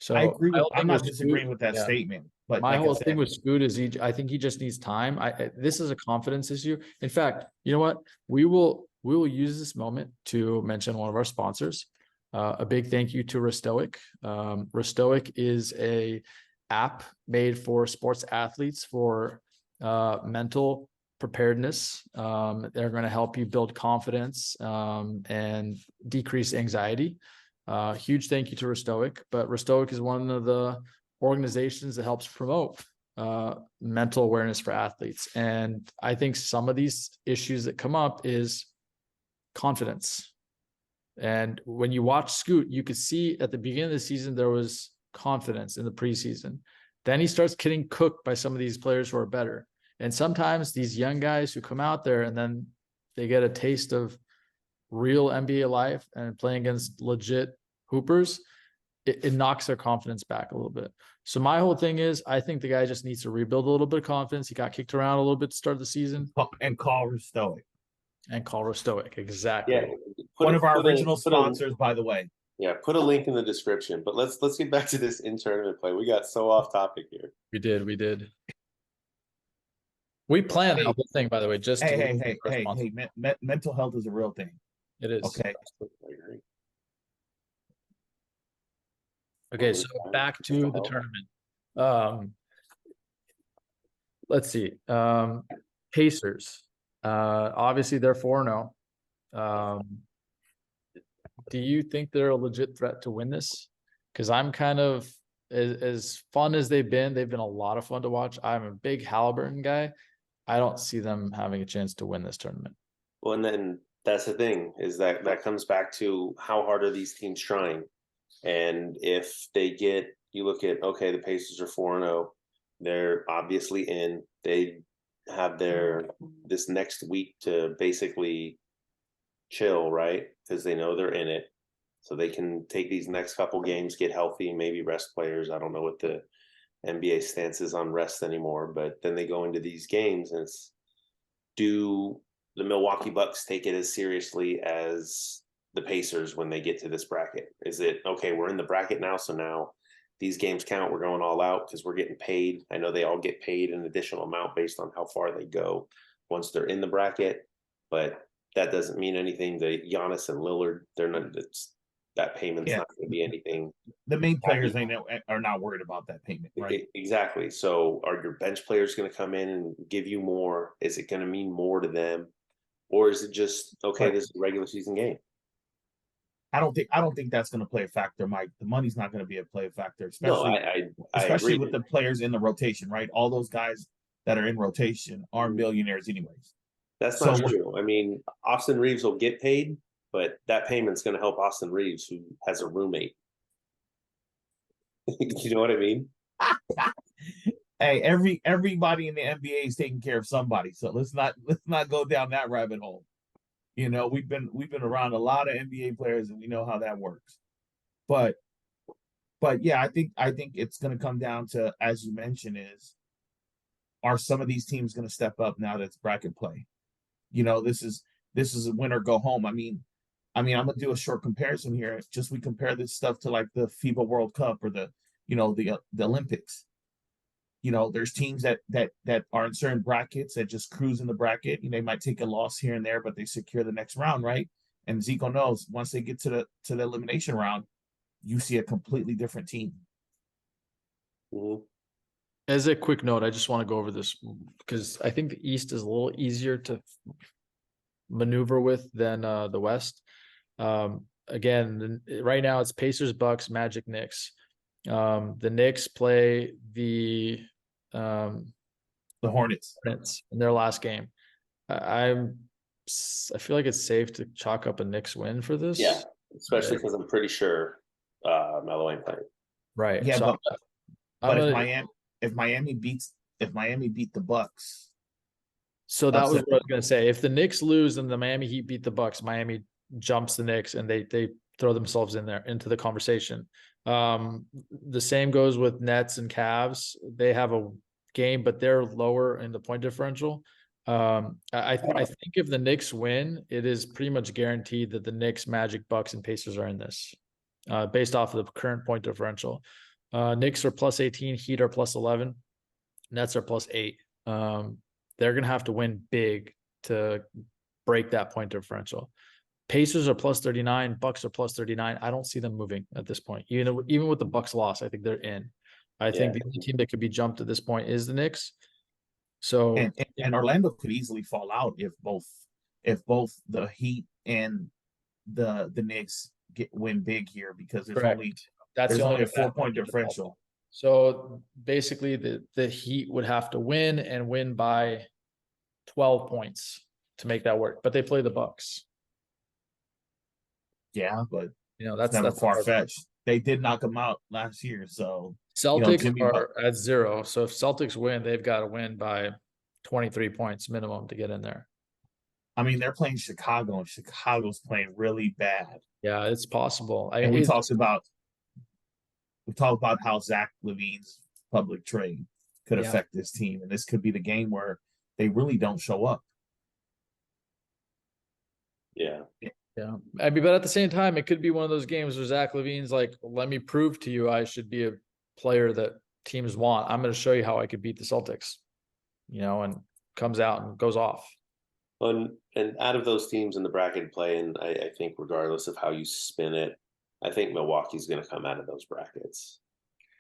So I agree. I'm not disagreeing with that statement. But my whole thing with Scoot is I think he just needs time. This is a confidence issue. In fact, you know what? We will use this moment to mention one of our sponsors. A big thank you to Restoic. Restoic is a app made for sports athletes for mental preparedness. They're going to help you build confidence and decrease anxiety. Huge thank you to Restoic. But Restoic is one of the organizations that helps promote mental awareness for athletes. And I think some of these issues that come up is confidence. And when you watch Scoot, you could see at the beginning of the season, there was confidence in the preseason. Then he starts getting cooked by some of these players who are better. And sometimes these young guys who come out there and then they get a taste of real NBA life and playing against legit hoopers, it knocks their confidence back a little bit. So my whole thing is, I think the guy just needs to rebuild a little bit of confidence. He got kicked around a little bit to start the season. And call Restoic. Exactly. Yeah. One of our original sponsors, by the way. Yeah, put a link in the description. But let's get back to this in-tournament play. We got so off topic here. We did. We planned the whole thing, by the way. Just mental health is a real thing. It is. Okay. Okay, so back to the tournament. Let's see. Pacers. Obviously they're 4-0. Do you think they're a legit threat to win this? Because I'm kind of, as fun as they've been a a lot of fun to watch. I'm a big Halliburton guy. I don't see them having a chance to win this tournament. Well, and then that's the thing, is that comes back to how hard are these teams trying? And if you look at, okay, the Pacers are 4-0. They're obviously in. They have this next week to basically chill, right? Because they know they're in it. So they can take these next couple games, get healthy, maybe rest players. I don't know what the NBA stance is on rest anymore, but then they go into these games and do the Milwaukee Bucks take it as seriously as the Pacers when they get to this bracket? Is it, okay, we're in the bracket now, so now these games count, we're going all out because we're getting paid. I know they all get paid an additional amount based on how far they go once they're in the bracket, but that doesn't mean anything to Giannis and Lillard. They're not, that payment's not going to be anything. The main players are not worried about that payment, right? Exactly. So are your bench players going to come in and give you more? Is it going to mean more to them? Or is it just, okay, this is a regular season game? I don't think that's going to play a factor, Mike. The money's not going to be a play factor, especially with the players in the rotation, right? All those guys that are in rotation are millionaires anyways. That's not true. I mean, Austin Reeves will get paid, but that payment's going to help Austin Reeves, who has a roommate. You know what I mean? Hey, everybody in the NBA is taking care of somebody. So let's not go down that rabbit hole. You know, we've been around a lot of NBA players and we know how that works. But But yeah, I think it's going to come down to, as you mentioned, are some of these teams going to step up now that it's bracket play? You know, this is a win or go home. I'm gonna do a short comparison here. Just we compare this stuff to like the FIBA World Cup or the Olympics. You know, there's teams that are in certain brackets that just cruise in the bracket. You know, they might take a loss here and there, but they secure the next round, right? And Zico knows once they get to the elimination round, you see a completely different team. Mhm. As a quick note, I just want to go over this because I think the East is a little easier to maneuver with than the West. Again, right now it's Pacers, Bucks, Magic, Knicks. The Knicks play the Hornets in their last game. I feel like it's safe to chalk up a Knicks win for this. Yeah, especially because I'm pretty sure Melo ain't playing. Right. Yeah, so but if Miami beat the Bucks. So that was what I was gonna say. If the Knicks lose and the Miami Heat beat the Bucks, Miami jumps the Knicks and they throw themselves into the conversation. The same goes with Nets and Cavs. They have a game, but they're lower in the point differential. I think if the Knicks win, it is pretty much guaranteed that the Knicks, Magic, Bucks, and Pacers are in this, based off of the current point differential. Knicks are plus 18, Heat are plus 11, Nets are plus 8. They're gonna have to win big to break that point differential. Pacers are plus 39, Bucks are plus 39. I don't see them moving at this point. Even with the Bucks loss, I think they're in. I think the only team that could be jumped at this point is the Knicks. So and Orlando could easily fall out if both the Heat and the Knicks win big here, because there's only a 4-point differential. So basically the Heat would have to win and win by 12 points to make that work. But they play the Bucks. Yeah, but that's far-fetched. They did knock them out last year, so Celtics are at 0. So if Celtics win, they've got to win by 23 points minimum to get in there. I mean, they're playing Chicago, and Chicago's playing really bad. Yeah, it's possible. We talked about how Zach LaVine's public trade could affect this team, and this could be the game where they really don't show up. Yeah. Yeah. But at the same time, it could be one of those games where Zach LaVine's like, let me prove to you I should be a player that teams want. I'm going to show you how I could beat the Celtics, and comes out and goes off. And out of those teams in the bracket play, and I think regardless of how you spin it, I think Milwaukee's going to come out of those brackets.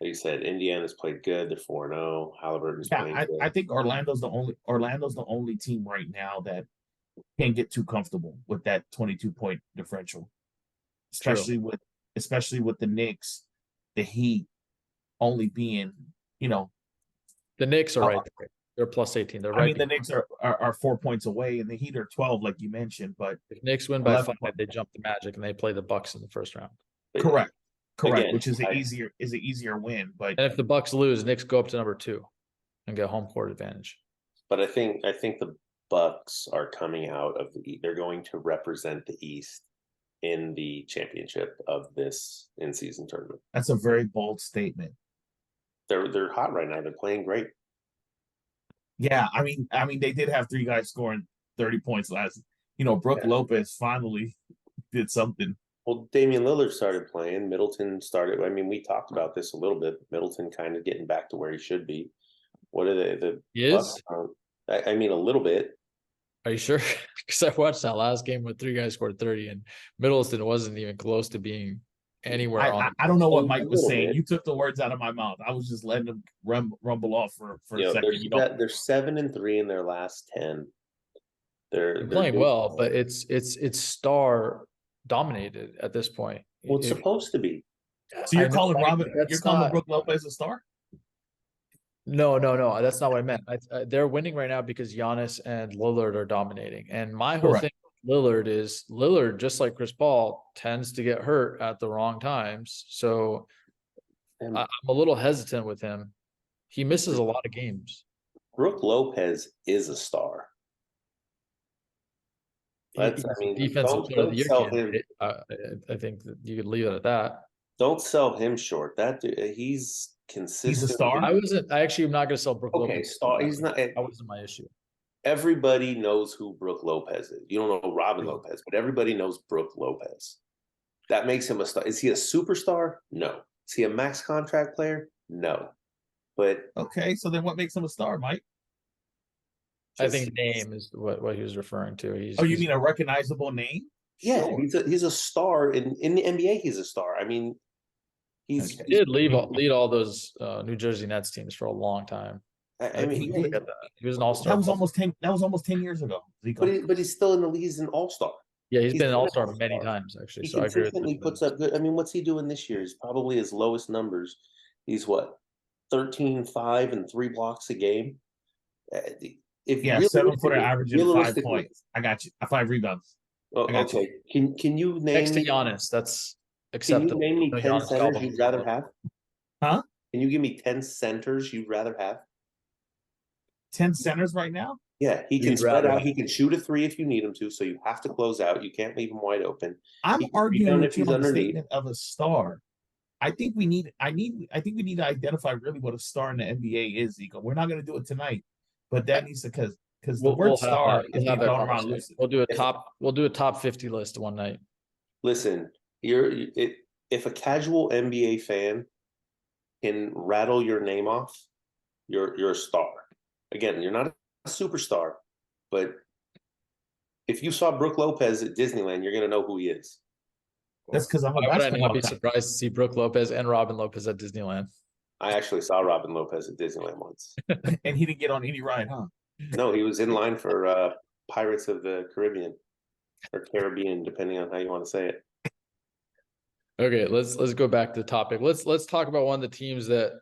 Like you said, Indiana's played good. They're 4-0. Halliburton's playing good. I think Orlando's the only team right now that can't get too comfortable with that 22-point differential, especially with the Knicks, the Heat only being, the Knicks are right there. They're plus 18. They're right. I mean, the Knicks are 4 points away, and the Heat are 12, like you mentioned. But if Knicks win by 5, they jump the Magic and they play the Bucks in the first round. Correct. Again, which is an easier win. But and if the Bucks lose, Knicks go up to number 2 and get home court advantage. But I think the Bucks are coming out of the East. They're going to represent the East in the championship of this in-season tournament. That's a very bold statement. They're hot right now. They're playing great. Yeah, I mean, they did have 3 guys scoring 30 points last. Brook Lopez finally did something. Well, Damian Lillard started playing. Middleton started. I mean, we talked about this a little bit. Middleton kind of getting back to where he should be. What are they? I mean, a little bit. Are you sure? Because I watched that last game where 3 guys scored 30, and Middleton wasn't even close to being anywhere on. I don't know what Mike was saying. You took the words out of my mouth. I was just letting him rumble off for a second. They're 7-3 in their last 10. They're playing well, but it's star dominated at this point. Well, it's supposed to be. So you're calling Brook Lopez a star? No, that's not what I meant. They're winning right now because Giannis and Lillard are dominating. And my whole thing with Lillard, just like Chris Paul, tends to get hurt at the wrong times. So I'm a little hesitant with him. He misses a lot of games. Brook Lopez is a star. Defensive player of the year. I think that you could leave it at that. Don't sell him short. He's consistent. star? I actually am not going to sell Brook Okay, Lopez. star. He's not. That wasn't my issue. Everybody knows who Brook Lopez is. You don't know Robin Lopez, but everybody knows Brook Lopez. That makes him a star. Is he a superstar? No. Is he a max contract player? No. But okay, so then what makes him a star, Mike? I think name is what he was referring to. You mean a recognizable name? Yeah, Sure. he's a star in the NBA. He's a star. I mean, he did lead all those New Jersey Nets teams for a long time. I mean, he was an all-star. That was almost 10 years ago. But he's still in the league. He's an all-star. Yeah, he's been an all-star many times actually. He consistently puts up good. I mean, what's he doing this year? He's probably his lowest numbers. He's what, 13, 5, and 3 blocks a game. If 7-footer averaging 5 points. I got you. 5 rebounds. Oh, okay. Can you name next to Giannis? That's acceptable. Can you name me 10 centers you'd rather have? Huh? Can you give me 10 centers you'd rather have? 10 centers right now? Yeah, he can spread out. He can shoot a 3 if you need him to, so you have to close out. You can't leave him wide open. I'm arguing with you on the statement of a star. I think we need to identify really what a star in the NBA is, Zico. We're not going to do it tonight, but that needs to because the word star is being thrown around loosely. We'll do a top 50 list one night. Listen, if a casual NBA fan can rattle your name off, you're a star. Again, you're not a superstar, but if you saw Brook Lopez at Disneyland, you're going to know who he is. That's because I'm a basketball guy. I'd be surprised to see Brook Lopez and Robin Lopez at Disneyland. I actually saw Robin Lopez at Disneyland once. And he didn't get on any ride, huh? No, he was in line for Pirates of the Caribbean or Caribbean, depending on how you want to say it. Okay, let's go back to the topic. Let's talk about one of the teams that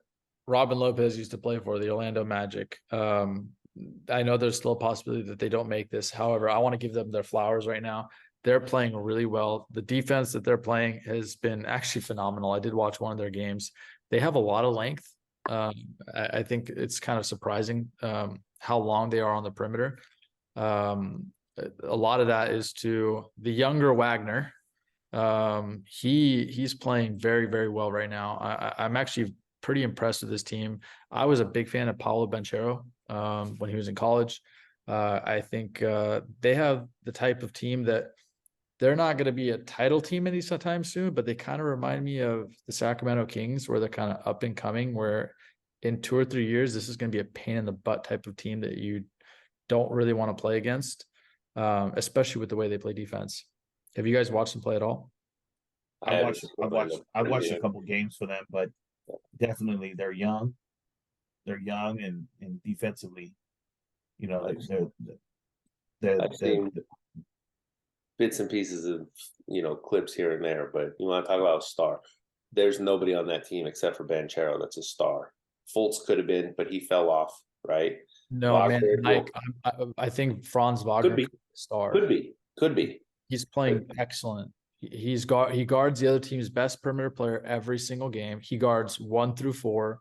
Robin Lopez used to play for, the Orlando Magic. I know there's still a possibility that they don't make this. However, I want to give them their flowers right now. They're playing really well. The defense that they're playing has been actually phenomenal. I did watch one of their games. They have a lot of length. I think it's kind of surprising how long they are on the perimeter. A lot of that is to the younger Wagner. He's playing very, very well right now. I'm actually pretty impressed with this team. I was a big fan of Paolo Banchero when he was in college. I think they have the type of team that they're not going to be a title team anytime soon, but they kind of remind me of the Sacramento Kings, where they're kind of up and coming, where in 2 or 3 years, this is going to be a pain in the butt type of team that you don't really want to play against, especially with the way they play defense. Have you guys watched them play at all? I watched a couple games for them, but definitely they're young. They're young and defensively, I've seen bits and pieces of clips here and there, but you want to talk about a star. There's nobody on that team except for Banchero that's a star. Fultz could have been, but he fell off, right? No, Wagner, man. I think Franz Wagner could be a star. Could be. He's playing excellent. He guards the other team's best perimeter player every single game. He guards 1 through 4.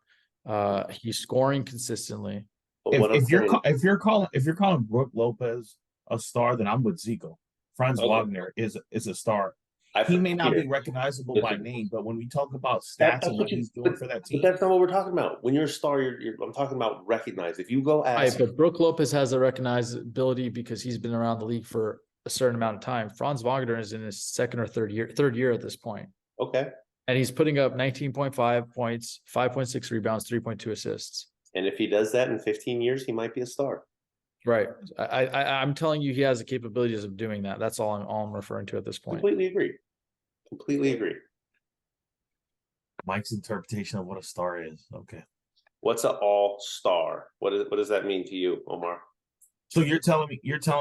He's scoring consistently. If you're calling Brook Lopez a star, then I'm with Zico. Franz Wagner is a star. He may not be recognizable by name, but when we talk about stats and what he's doing for that team, but that's not what we're talking about. When you're a star, I'm talking about recognized. If you go ask, but Brook Lopez has a recognizability because he's been around the league for a certain amount of time. Franz Wagner is in his second or third year at this point. Okay, and he's putting up 19.5 points, 5.6 rebounds, 3.2 assists. And if he does that in 15 years, he might be a star. Right. I'm telling you, he has the capabilities of doing that. That's all I'm referring to at this point. Completely agree. Mike's interpretation of what a star is. Okay. What's an all-star? What does that mean to you, Omar? So you're telling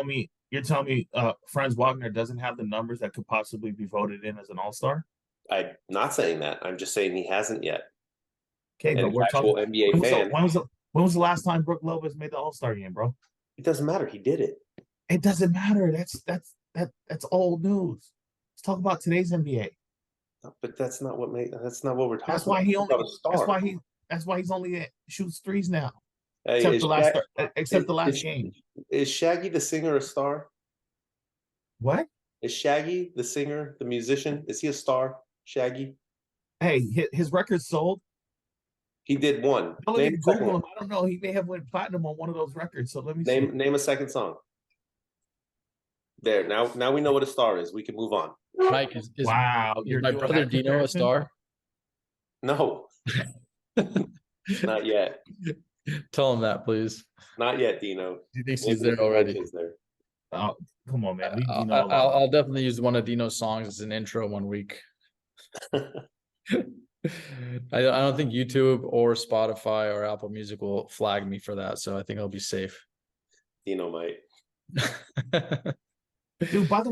me Franz Wagner doesn't have the numbers that could possibly be voted in as an all-star? I'm not saying that. I'm just saying he hasn't yet. Okay, but we're talking NBA fan. When was the last time Brook Lopez made the All-Star game, bro? It doesn't matter. He did it. It doesn't matter. That's old news. Let's talk about today's NBA. But that's not what we're talking about. That's why he's only shoots threes now. Hey, except the last game. Is Shaggy the singer a star? What? Is Shaggy the singer, the musician? Is he a star? Shaggy? Hey, his record sold. He did one. Don't Name even a second Google one. him. I don't know. He may have went platinum on one of those records. So let me see. Name a second song. There. Now we know what a star is. We can move on. Mike, is Wow, is you're my doing brother that Dino a comparison? star? No, not yet. Tell him that, please. Not yet, Dino. He thinks Maybe he's there the already. is there. Oh, come on, man. Leave Dino alone. I'll definitely use one of Dino's songs as an intro one week. I don't think YouTube or Spotify or Apple Music will flag me for that, so I think I'll be safe. Dino might. Dude, by the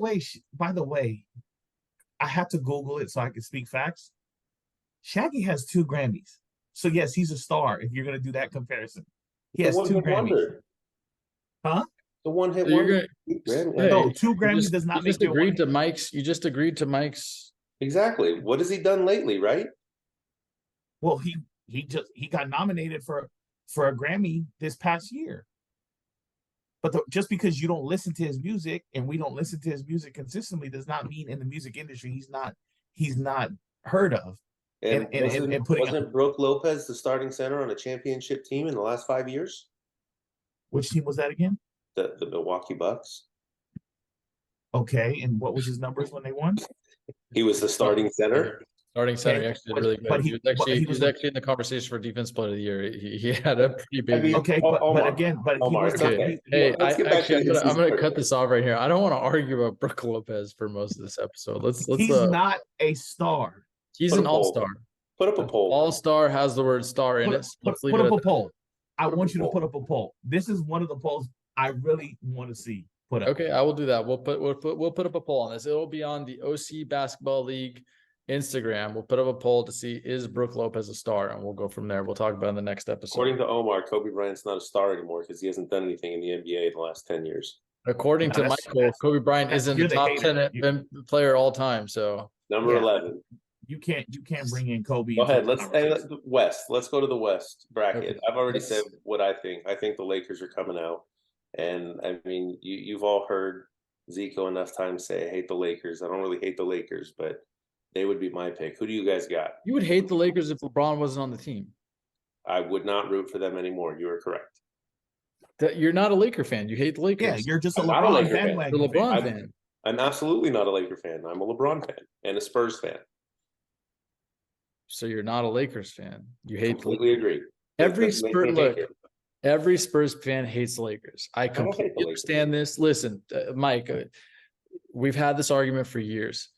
way, I had to Google it so I can speak facts. Shaggy has 2 Grammys. So yes, he's a star if you're gonna do that comparison. He has 2 Grammys. Wonder. Huh? The one hit So you're wonder. Hey, No, 2 you Grammys does not you make just you a agreed one. to Mike's. You just agreed to Mike's. Exactly. What has he done lately, right? Well, he got nominated for a Grammy this past year. But just because you don't listen to his music and we don't listen to his music consistently does not mean in the music industry he's not heard of. And, And putting wasn't Brooke Lopez the starting center on a championship team in the last 5 years? Which team was that again? The Milwaukee Bucks. Okay, and what was his numbers when they won? He was the starting center. Starting center, Okay, he actually did but- really good. but He he was was actually in the conversation for defense player of the year. He had a pretty big. mean, Okay, Omar, but he was it's not. okay. Hey, Let's get back to I'm this gonna part. cut this off right here. I don't want to argue about Brooke Lopez for most of this episode. Let's He's not a star. he's Put an a poll. all-star. Put up a poll. All-star has the word star in it. So let's leave Put it up at a poll. I Put up want a you to poll. put up a poll. This is one of the polls I really want to see put up. Okay, I will do that. We'll put up a poll on this. It'll be on the OC Basketball League Instagram. We'll put up a poll to see is Brooke Lopez a star, and we'll go from there. We'll talk about it in the next episode. According to Omar, Kobe Bryant's not a star anymore because he hasn't done anything in the NBA in the last 10 years. According to Michael, Kobe Bryant isn't the you're the top hater. 10 player all time. So Number Yeah. 11. You can't bring in Kobe. Go into ahead. the Let's conversation. West. Let's go to the West bracket. Okay. I've already said what I think. I think the Lakers are coming out. And I mean, you've all heard Zico enough times say, I hate the Lakers. I don't really hate the Lakers, but they would be my pick. Who do you guys got? you would hate the Lakers if LeBron wasn't on the team. I would not root for them anymore. You are correct. That you're not a Laker fan. You hate the Lakers. Yeah, you're just a I'm not a LeBron Laker fan. bandwagon. You're a LeBron I'm- fan. I'm absolutely not a Laker fan. I'm a LeBron fan and a Spurs fan. So you're not a Lakers fan. You hate the Completely agree. Every Doesn't make Spurs me look. hate it. Every Spurs fan hates the Lakers. I don't hate completely the Lakers. understand this. Listen, Mike, we've had this argument for years.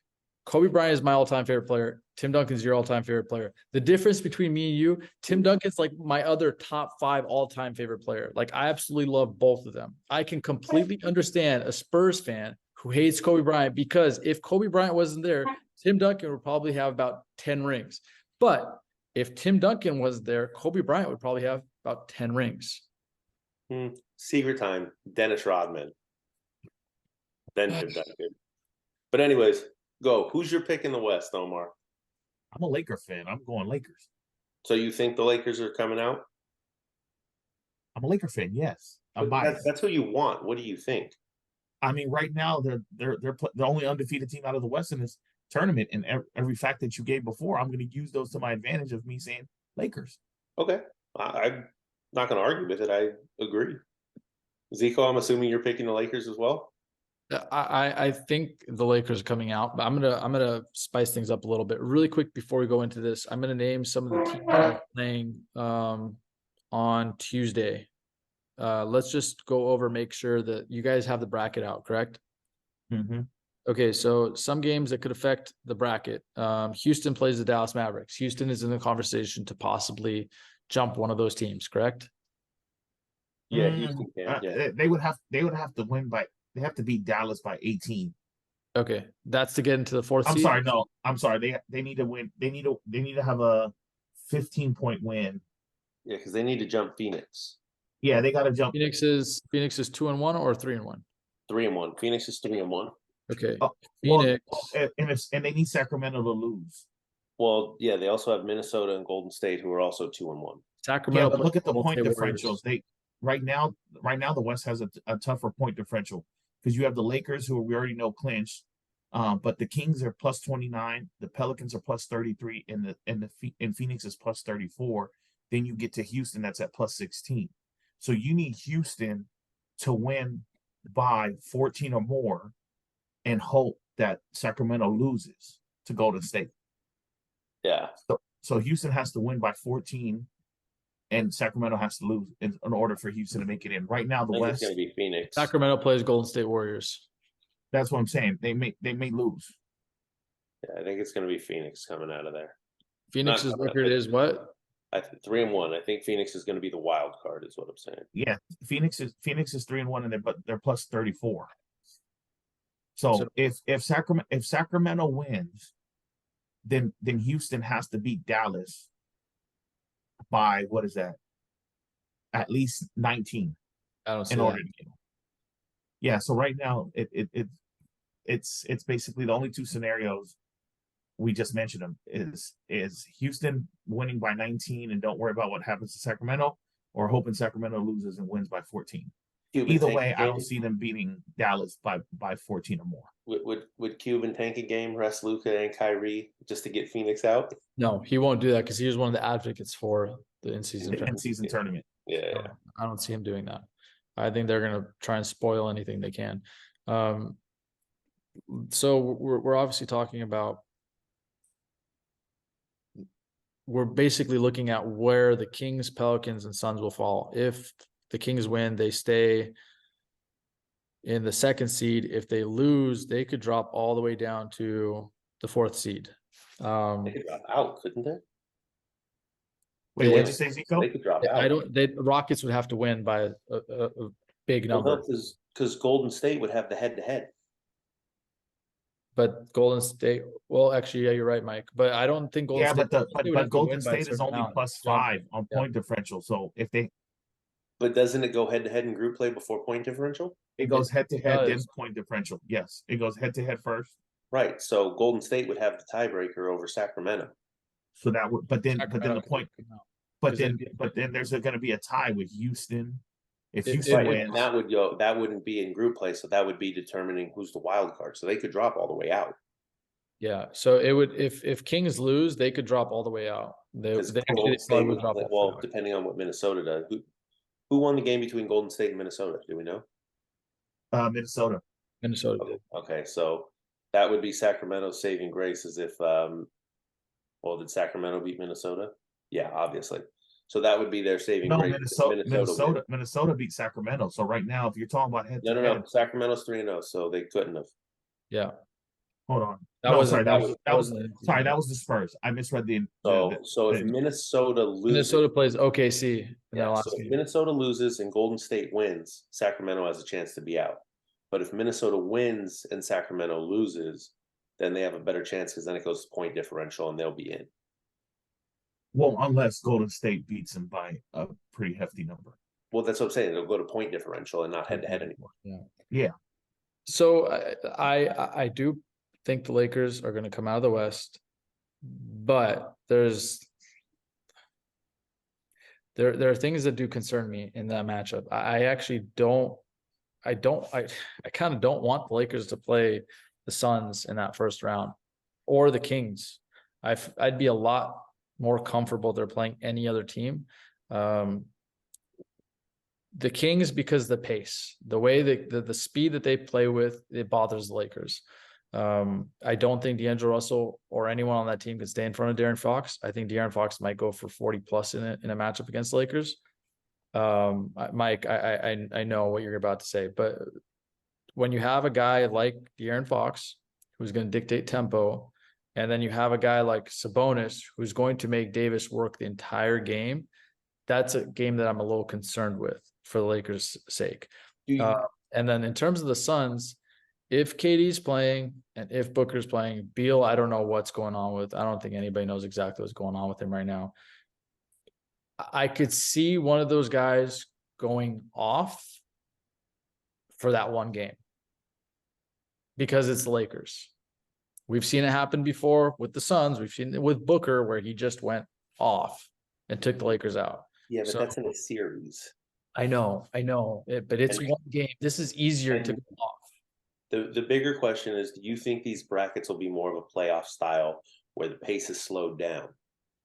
Kobe Bryant is my all-time favorite player. Tim Duncan's your all-time favorite player. The difference between me and you, Tim Duncan's like my other top 5 all-time favorite player. Like I absolutely love both of them. I can completely understand a Spurs fan who hates Kobe Bryant because if Kobe Bryant wasn't there, Tim Duncan would probably have about 10 rings. But if Tim Duncan was there, Kobe Bryant would probably have about 10 rings. Secret time, Dennis Rodman. Then Tim Duncan. But anyways, go. Who's your pick in the West, Omar? I'm a Laker fan. I'm going Lakers. So you think the Lakers are coming out? I'm a Laker fan. Yes, I'm But biased. that's who you want. What do you think? I mean, right now they're the only undefeated team out of the West in this tournament, and every fact that you gave before, I'm going to use those to my advantage of me saying Lakers. Okay. I'm not going to argue with it. I agree. Zico, I'm assuming you're picking the Lakers as well? I think the Lakers are coming out, but I'm gonna spice things up a little bit really quick before we go into this. I'm gonna name some of the teams that are playing on Tuesday. Let's just go over, make sure that you guys have the bracket out, correct? Mm-hmm. Okay, so some games that could affect the bracket. Houston plays the Dallas Mavericks. Houston is in the conversation to possibly jump one of those teams, correct? Yeah, Houston can. Yeah. They would have to win by. They have to beat Dallas by 18. Okay, that's to get into the 4th I'm seed. sorry, no. I'm sorry. They need to win. They need to have a 15-point Yeah, because they need to jump Phoenix. Yeah, they got to jump. Phoenix is 2-1 or 3-1. 3-1. Phoenix is 3-1. Okay, Oh, Phoenix. And they need Sacramento to lose. Well, yeah, they also have Minnesota and Golden State, who are also 2-1. Sacramento. Yeah, but look at the Golden point State Warriors. differentials. They right now the West has a tougher point differential because you have the Lakers, who we already know clinch, But the Kings are plus 29, the Pelicans are plus 33, and Phoenix is plus 34. Then you get to Houston, that's at plus 16. So you need Houston to win by 14 or more and hope that Sacramento loses to Golden State. Yeah. So Houston has to win by 14 and Sacramento has to lose in order for Houston to make it in. Right now, the I think West, it's going to be Phoenix. Sacramento plays Golden State Warriors. that's what I'm saying. They may lose. Yeah, I think it's going to be Phoenix coming out of there. Phoenix's record is what? 3-1. I think Phoenix is going to be the wild card, is what I'm saying. Yeah, Phoenix is 3-1, and they're plus 34. So if Sacramento wins, then Houston has to beat Dallas by what is that? At least 19. I don't see in that. order to get. Yeah, so right now it's basically the only two scenarios we just mentioned them is Houston winning by 19 and don't worry about what happens to Sacramento, or hoping Sacramento loses and wins by 14. Either way, I don't see them beating Dallas by 14 or more. Would Cuban tank a game, rest Luka and Kyrie just to get Phoenix out? No, he won't do that because he was one of the advocates for the in-season tournament. Yeah. I don't see him doing that. I think they're going to try and spoil anything they can. So we're obviously talking about, we're basically looking at where the Kings, Pelicans, and Suns will fall. If the Kings win, they stay in the 2nd seed. If they lose, they could drop all the way down to the 4th seed. They could drop out, couldn't they? Wait, what did you say, Zico? They could drop out. The Rockets would have to win by a big number. Because Golden State would have the head-to-head. But Golden State, well, actually, yeah, you're right, Mike. But I don't think Golden State. But Golden State is only +5 on point differential. So if they. But doesn't it go head-to-head in group play before point differential? It goes head-to-head, then point differential. Yes, it goes head-to-head first. Right. So Golden State would have the tiebreaker over Sacramento. So that would, but then the point, but then there's going to be a tie with Houston. If Houston wins, that wouldn't be in group play, so that would be determining who's the wild card. So they could drop all the way out. Yeah. So it would, if Kings lose, they could drop all the way out. They would drop. Well, depending on what Minnesota does. Who won the game between Golden State and Minnesota? Do we know? Minnesota. Okay, so that would be Sacramento's saving grace, as if did Sacramento beat Minnesota? Yeah, obviously. So that would be their saving grace. Minnesota beat Sacramento. So right now, if you're talking about head to head, no. Sacramento's 3-0, so they couldn't have. Yeah. Hold on. That was the Spurs. I misread the. So if Minnesota loses, Minnesota plays OKC. So if Minnesota loses and Golden State wins, Sacramento has a chance to be out. But if Minnesota wins and Sacramento loses, then they have a better chance, because then it goes to point differential and they'll be in. Well, unless Golden State beats them by a pretty hefty number. Well, that's what I'm saying. They'll go to point differential and not head-to-head anymore. Yeah. So I do think the Lakers are going to come out of the West, but there are things that do concern me in that matchup. I kind of don't want the Lakers to play the Suns in that first round, or the Kings. I'd be a lot more comfortable they're playing any other team. The Kings, because the pace, the way the speed that they play with, it bothers the Lakers. I don't think D'Angelo Russell or anyone on that team can stay in front of De'Aaron Fox. I think De'Aaron Fox might go for 40 plus in a matchup against the Lakers. Mike, I know what you're about to say, but when you have a guy like De'Aaron Fox who's going to dictate tempo, and then you have a guy like Sabonis who's going to make Davis work the entire game, that's a game that I'm a little concerned with for the Lakers' sake. And then in terms of the Suns, if KD's playing and if Booker's playing, Beal, I don't know what's going on with. I don't think anybody knows exactly what's going on with him right now. I could see one of those guys going off for that one game because it's the Lakers. We've seen it happen before with the Suns. We've seen it with Booker where he just went off and took the Lakers out. Yeah, but that's in a series. I know, but it's one game. This is easier to go off. The bigger question is, do you think these brackets will be more of a playoff style where the pace is slowed down?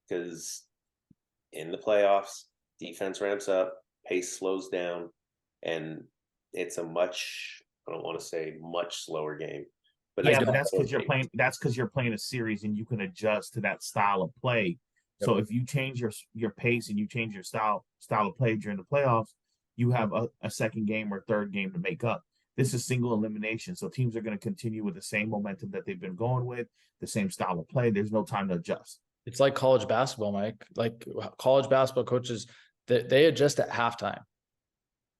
Because in the playoffs, defense ramps up, pace slows down, and it's a much, I don't want to say much slower game. But yeah, but that's because you're playing. That's because you're playing a series, and you can adjust to that style of play. Yep. So if you change your pace and you change your style of play during the playoffs, you have a second game or third game to make up. This is single elimination, so teams are going to continue with the same momentum that they've been going with, the same style of play. There's no time to adjust. It's like college basketball, Mike. Like college basketball coaches, they adjust at halftime,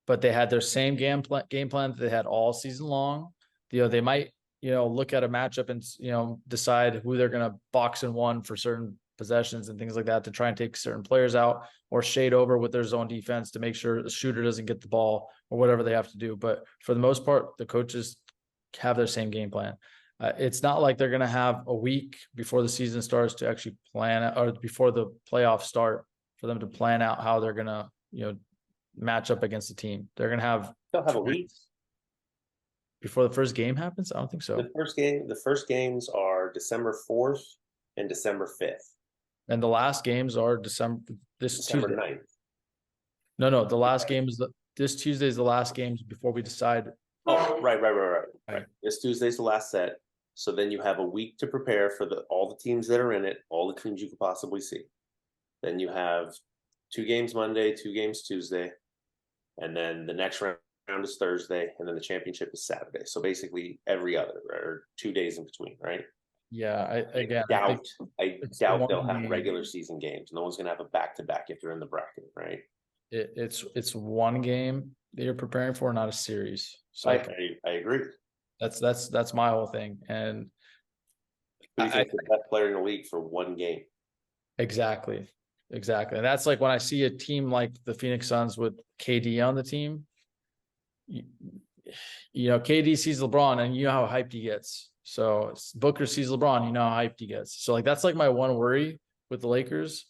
but they had their same game plan that they had all season long. They might look at a matchup and decide who they're going to box in one for certain possessions and things like that to try and take certain players out, or shade over with their zone defense to make sure the shooter doesn't get the ball, or whatever they have to do. But for the most part, the coaches have their same game plan. It's not like they're going to have a week before the season starts to actually plan, or before the playoffs start, for them to plan out how they're going to match up against the team. They'll have a week before the first game happens. I don't think so. The first games are December 4th and December 5th. And the last games are December Tuesday. 9th. No. The last game is this Tuesday is the last games before we decide. Oh, right. This Tuesday's the last set. So then you have a week to prepare for all the teams that are in it, all the teams you could possibly see. Then you have 2 games Monday, 2 games Tuesday, and then the next round is Thursday, and then the championship is Saturday. So basically every other, or 2 days in between, right? Yeah, I doubt they'll have regular season games. No one's gonna have a back-to-back if you're in the bracket, right? It's one game that you're preparing for, not a series. So I agree. That's my whole thing. And the best player in the league for one game. Exactly. And that's like when I see a team like the Phoenix Suns with KD on the team, KD sees LeBron and you know how hyped he gets. So Booker sees LeBron, you know how hyped he gets. So like, that's like my one worry with the Lakers.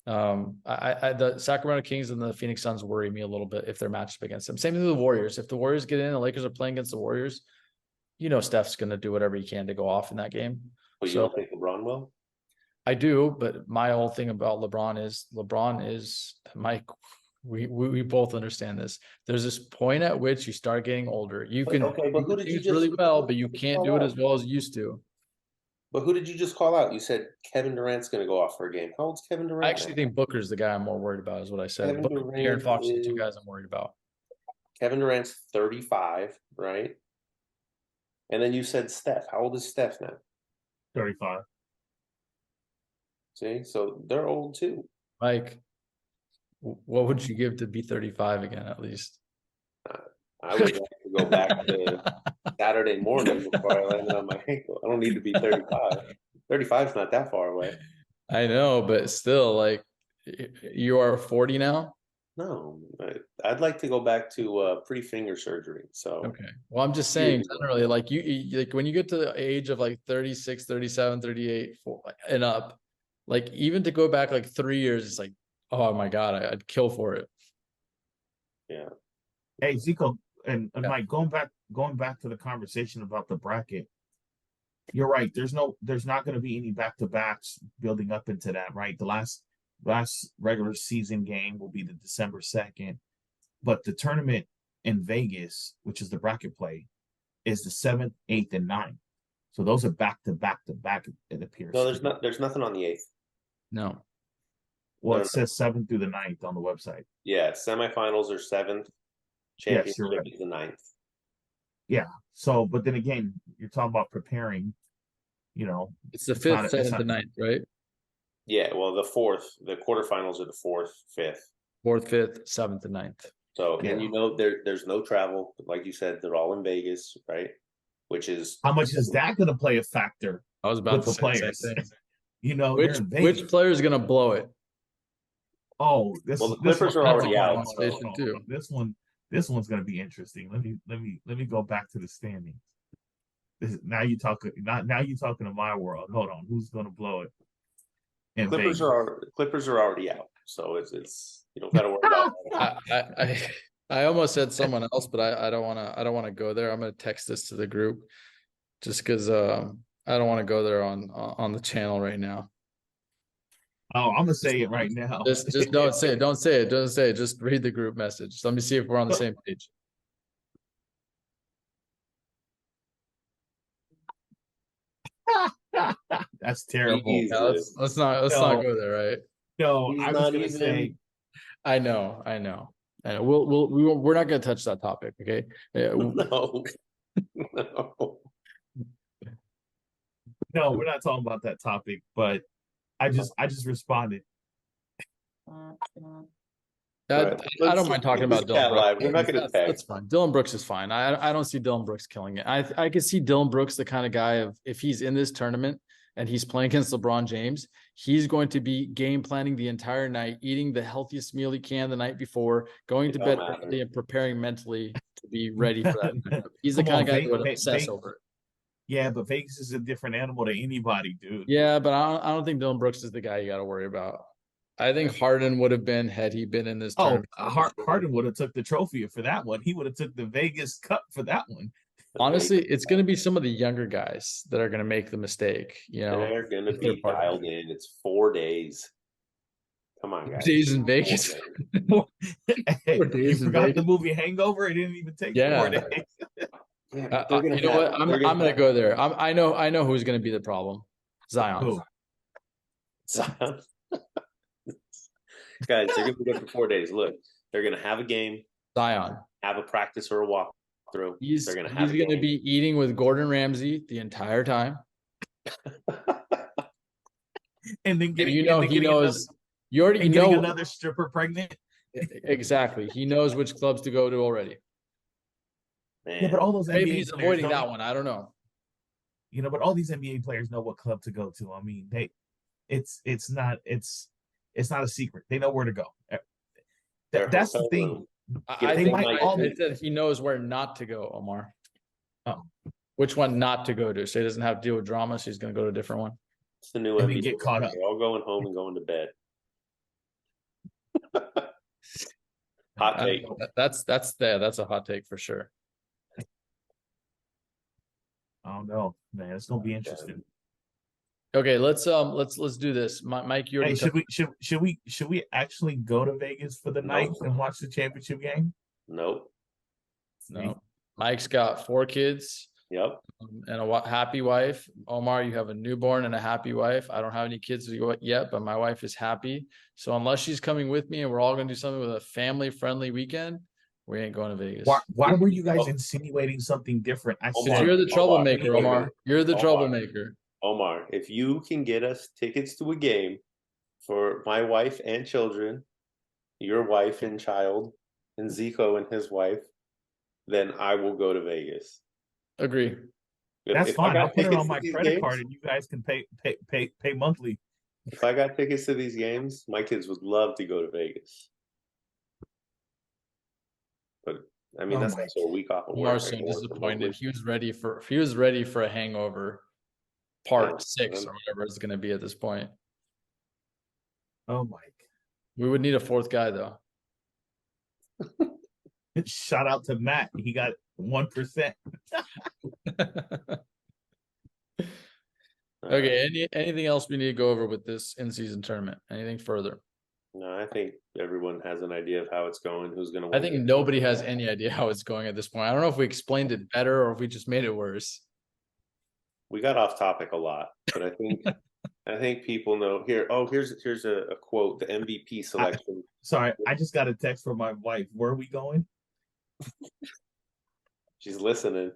The Sacramento Kings and the Phoenix Suns worry me a little bit if they're matched up against them. Same thing with the Warriors. If the Warriors get in, the Lakers are playing against the Warriors, Steph's going to do whatever he can to go off in that game. But you don't think LeBron will? I do, but my whole thing about LeBron is Mike. We both understand this. There's this point at which you start getting older. You can but who did you just really well, but you can't do it as well as you used to. But who did you just call out? You said Kevin Durant's going to go off for a game. How old's Kevin Durant? I actually think Booker's the guy I'm more worried about, is what I said. Booker, Aaron Fox are the 2 guys I'm worried about. Kevin Durant's 35, right? And then you said Steph. How old is Steph now? 35. See, so they're old too. Mike, what would you give to be 35 again, at least? I would like to go back to Saturday morning before I landed on my ankle. I don't need to be 35. 35 is not that far away. I know, but still, like, you are 40 now? No, I'd like to go back to pre-finger surgery. So okay. Well, I'm just saying generally, like when you get to the age of like 36, 37, 38 and up, like even to go back like 3 years, it's like, oh my God, I'd kill for it. Yeah. Hey, Zico and Mike, going back to the conversation about the bracket, you're right. There's not going to be any back-to-backs building up into that, right? The last regular season game will be the December 2nd, but the tournament in Vegas, which is the bracket play, is the 7th, 8th, and 9th. So those are back to back, it appears. No, there's nothing on the 8th. No. Well, it says 7th through the 9th on the website. Yeah, semifinals are 7th, championship is the 9th. Yeah. So, but then again, you're talking about preparing, It's the 5th, 7th, and 9th, right? Yeah, well, the quarterfinals are the 4th, 5th. 4th, 5th, 7th, and 9th. So, and there's no travel. Like you said, they're all in Vegas, right? Which is... How much is that going to play a factor? I was about to say players. Which player is going to blow it? Oh, the Clippers are already out. Too. This one's going to be interesting. Let me go back to the standings. Now you're talking to my world. Hold on, who's going to blow it? Clippers are already out, so it's you don't got to worry about that. I almost said someone else, but I don't want to go there. I'm going to text this to the group just because I don't want to go there on the channel right now. Oh, I'm gonna say it right now. Just don't say it. Don't say it. Don't say it. Just read the group message. Let me see if we're on the same page. That's terrible. Yeah, let's not go there, right? No, He's I was not gonna even- say I know. And we're not going to touch that topic, okay? No. No. no, we're not talking about that topic, but I just responded. Right. I don't mind talking about Let's cat Dylan live. Brooks. We're not gonna tag. That's fine. Dylan Brooks is fine. I don't see Dylan Brooks killing it. I can see Dylan Brooks the kind of guy of if he's in this tournament and he's playing against LeBron James, he's going to be game planning the entire night, eating the healthiest meal he can the night before, going to bed early and preparing mentally to be ready for that matchup. He's the kind of guy who would obsess over it. Yeah, but Vegas is a different animal than anybody, dude. Yeah, but I don't think Dylan Brooks is the guy you got to worry about. I think Harden would have been had he been in this tournament. Harden would have took the trophy for that one. He would have took the Vegas Cup for that one. Honestly, it's going to be some of the younger guys that are going to make the mistake. You know, they're going to be dialed in. It's 4 days. Come on, guys. Days in Vegas. Hey, you forgot the movie Hangover? It didn't even take 4 days. Yeah, you know what? I'm going to go there. I know who's going to be the problem. Zion. Who? Zion. Guys, they're going to be there for 4 days. Look, they're going to have a game. Zion. Have a practice or a walkthrough. He's going to be eating with Gordon Ramsay the entire time. And then he knows. You already know another stripper pregnant. Exactly. He knows which clubs to go to already. Man. Yeah, but all those maybe NBA he's avoiding that one. I don't know. You know, but all these NBA players know what club to go to. I mean, it's not a secret. They know where to go. That's the thing. I think that he knows where not to go, Omar. Oh. Which one not to go to? So he doesn't have to deal with drama, so he's going to go to a different one. It's the new NBA. Get caught up. They're all going home and going to bed. Hot take. That's a hot take for sure. Oh no, man, it's gonna be interesting. Okay, let's do this. Mike, you already should we actually go to Vegas for the night and watch the championship game? Nope. No. Mike's got 4 kids. Yep. And a happy wife. Omar, you have a newborn and a happy wife. I don't have any kids yet, but my wife is happy. So unless she's coming with me and we're all going to do something with a family-friendly weekend, we ain't going to Vegas. Why were you guys insinuating something different? You're the troublemaker, Omar. You're the troublemaker. Omar, if you can get us tickets to a game for my wife and children, your wife and child, and Zico and his wife, then I will go to Vegas. Agree. That's fine. I'll put it on my credit card, and you guys can pay monthly. If I got tickets to these games, my kids would love to go to Vegas. But I mean, that's also a week off of work. So disappointed. He was ready for a hangover, part 6 or whatever it's going to be at this point. Oh, Mike. We would need a 4th guy though. Shout out to Matt. He got 1%. Okay. Anything else we need to go over with this in-season tournament? Anything further? No, I think everyone has an idea of how it's going, who's going to win. I think nobody has any idea how it's going at this point. I don't know if we explained it better or if we just made it worse. We got off topic a lot, but I think people know here. Oh, here's a quote, the MVP selection. Sorry, I just got a text from my wife. Where are we going? She's listening.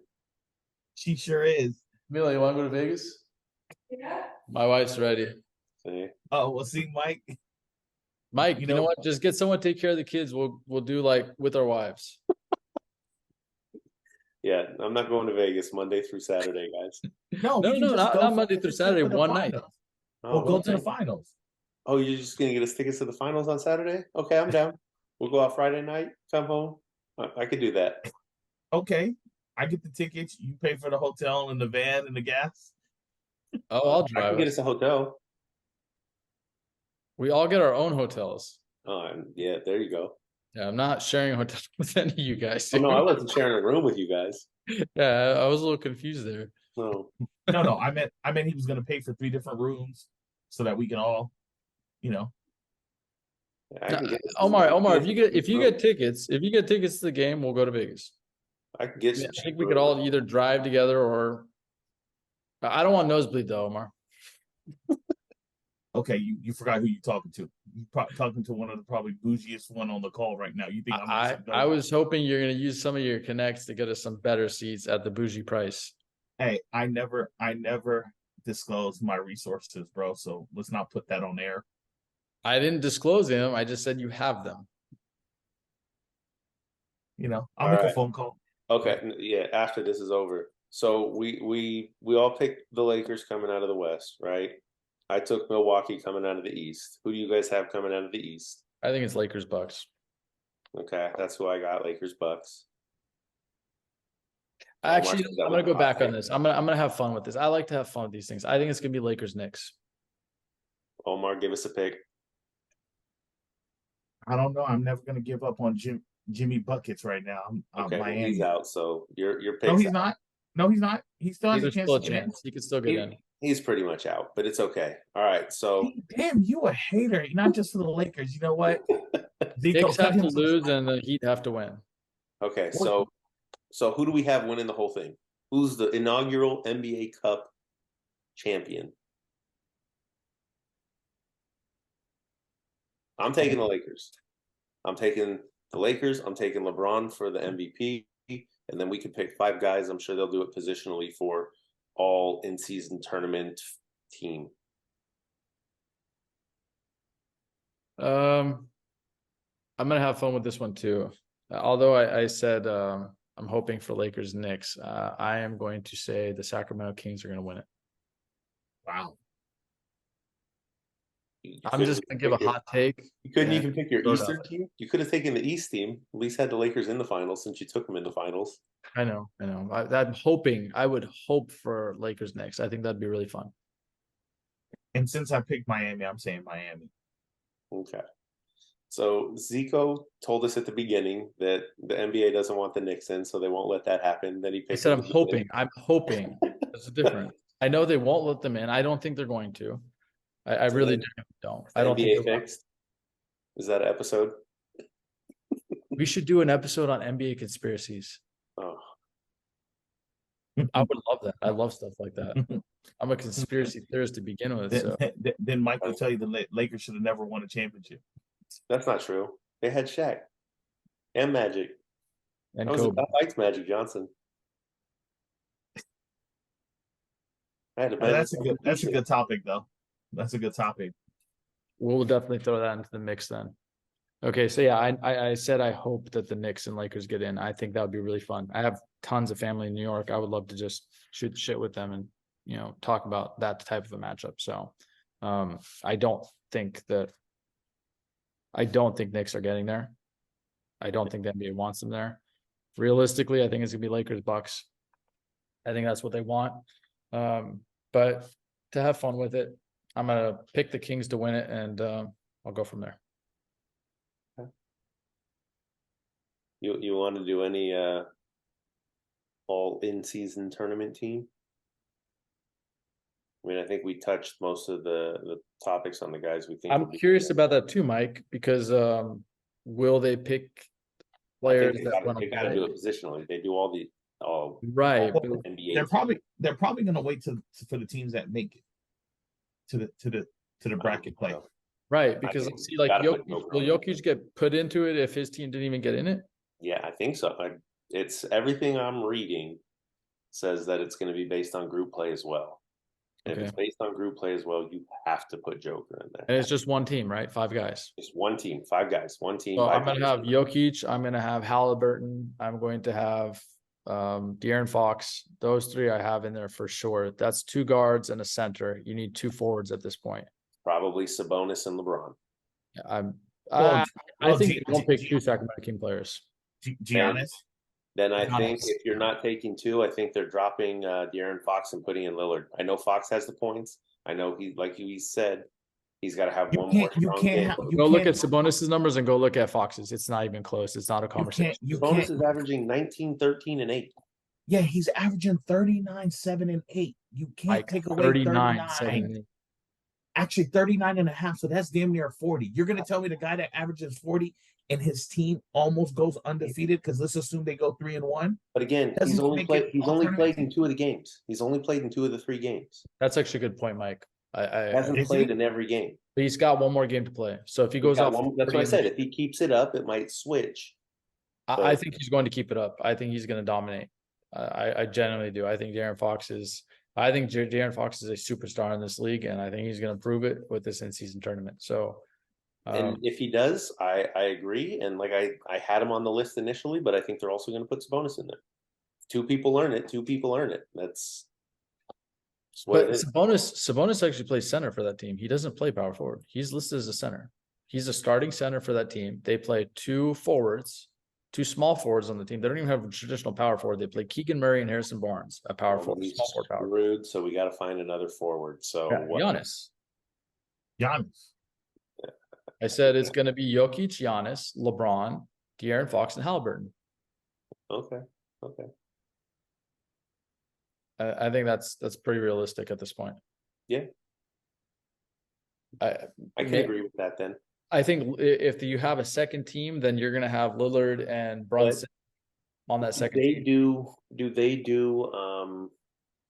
She sure is. Mila, you want to go to Vegas? Yeah. My wife's ready. See? Oh, we'll see, Mike. Mike, you know what? Just get someone to take care of the kids. We'll do like with our wives. Yeah, I'm not going to Vegas Monday through Saturday, guys. No, not Monday through Saturday. One night. We'll go to the finals. Oh, you're just gonna get us tickets to the finals on Saturday? Okay, I'm down. We'll go out Friday night. Come home. I could do that. Okay, I get the tickets. You pay for the hotel and the van and the gas. Oh, I'll drive. I can get us a hotel. We all get our own hotels. Oh, yeah, there you go. Yeah, I'm not sharing a hotel with any of you guys. Oh, no, I wasn't sharing a room with you guys. Yeah, I was a little confused there. No. No. I meant he was going to pay for 3 different rooms so that we can all, you know. I can get Omar, if you get tickets to the game, we'll go to Vegas. I can get I some think cheap we could rooms. all either drive together or I don't want nosebleed though, Omar. Okay, you forgot who you talking to. You talking to one of the probably bougiest one on the call right now. You think I'm I was hoping you're gonna use some of your connects to get us some better seats at the bougie price. Hey, I never disclose my resources, bro. So let's not put that on air. I didn't disclose them. I just said you have them. I'll All make a right. phone call. Okay, yeah, after this is over. So we all picked the Lakers coming out of the West, right? I took Milwaukee coming out of the East. Who do you guys have coming out of the East? I think it's Lakers Bucks. Okay, that's who I got, Lakers Bucks. Actually, I'm gonna go back on this. I'm gonna have fun with this. I like to have fun with these things. I think it's gonna be Lakers Knicks. Omar, give us a pick. I don't know. I'm never gonna give up on Jimmy Buckets right now. Okay, well, Miami. he's out, so your pick. No, he's not. No, he's not. He still has There's a chance still a to get in. chance. He could still get in. He's pretty much out, but it's okay. All right, so Damn, you a hater, not just for the Lakers. You know what? Knicks have to lose and the Heat have to win. okay, so who do we have winning the whole thing? Who's the inaugural NBA Cup champion? I'm taking the Lakers. I'm taking the Lakers. I'm taking LeBron for the MVP, and then we can pick 5 guys. I'm sure they'll do it positionally for all in-season tournament team. I'm gonna have fun with this one too. Although I said I'm hoping for Lakers Knicks, I am going to say the Sacramento Kings are going to win it. Wow. I'm just going to give a hot take. You couldn't even pick your Eastern team? You could have taken the East team. At least had the Lakers in the finals since you took them in the finals. I know. I would hope for Lakers Knicks. I think that'd be really fun. And since I picked Miami, I'm saying Miami. Okay. So Zico told us at the beginning that the NBA doesn't want the Knicks in, so they won't let that happen. Then he picked. I said I'm hoping. I'm hoping. That's different. I know they won't let them in. I don't think they're going to. I really don't. I don't think fixed. Is that an episode? We should do an episode on NBA conspiracies. Oh. I would love that. I love stuff like that. I'm a conspiracy theorist to begin with. So. Then Mike will tell you the Lakers should have never won a championship. That's not true. They had Shaq and Magic. And I liked Magic Johnson. That's a good topic, though. That's a good topic. We'll definitely throw that into the mix then. Okay, so yeah, I said I hope that the Knicks and Lakers get in. I think that would be really fun. I have tons of family in New York. I would love to just shoot the shit with them and talk about that type of a matchup. So I don't think Knicks are getting there. I don't think the NBA wants them there. Realistically, I think it's gonna be Lakers Bucks. I think that's what they want. But to have fun with it, I'm gonna pick the Kings to win it, and I'll go from there. You want to do any all in-season tournament team? I mean, I think we touched most of the topics on the guys we think. I'm curious about that too, Mike, because will they pick players that want to play? They got to do it positionally. They do all right. NBA. They're probably going to wait for the teams that make it to the bracket play. Right, because see, like will Jokic get put into it if his team didn't even get in it? Yeah, I think so. It's everything I'm reading says that it's going to be based on group play as well. And if it's based on group play as well, you have to put Joker in there. And it's just one team, right? 5 guys. It's one team, 5 guys, one team. So I'm going to have Jokic. I'm going to have Halliburton. I'm going to have De'Aaron Fox. Those 3 I have in there for sure. That's 2 guards and a center. You need 2 forwards at this point. Probably Sabonis and LeBron. I think they won't pick 2 Sacramento King players. Giannis. Then I think if you're not taking 2, I think they're dropping De'Aaron Fox and putting in Lillard. I know Fox has the points. I know he said, He's got to have You one more can't. You strong can't. game. Ha- you Go look can't. at Sabonis's numbers and go look at Fox's. It's not even close. It's not a You conversation. can't. You Bonus can't. is averaging 19, 13, and 8. Yeah, he's averaging 39, 7, and 8. You can't Like take away 39, 39. Actually, 39 and a half. So that's damn near 40. You're going to tell me the guy that averages 40 and his team almost goes undefeated? Because let's assume they go 3-1. But again, Doesn't he's he only make played. it He's only alternate played in team? 2 of the games. He's only played in 2 of the 3 games. That's actually a good point, Mike. He hasn't Is played he? in every game. But he's got one more game to play. So if he He's goes got off, one- that's what I said. If he keeps it up, it might switch. I think he's going to keep it up. I think he's going to dominate. I genuinely do. I think De'Aaron Fox is a superstar in this league, and I think he's going to prove it with this in-season tournament. So, And if he does, I agree. And like I had him on the list initially, but I think they're also going to put Sabonis in there. 2 people earn it. 2 people earn it. That's what but it is. Sabonis actually plays center for that team. He doesn't play power forward. He's listed as a center. He's a starting center for that team. They play 2 forwards, 2 small forwards on the team. They don't even have a traditional power forward. They play Keegan Murray and Harrison Barnes, a power forward, He's small forward power. screwed, so we got to find another forward. So Giannis. Giannis. I said it's going to be Jokic, Giannis, LeBron, De'Aaron Fox, and Halliburton. Okay. I think that's pretty realistic at this point. Yeah. I can agree with that then. I think if you have a second team, then you're going to have Lillard and Brunson on that second team. Do they do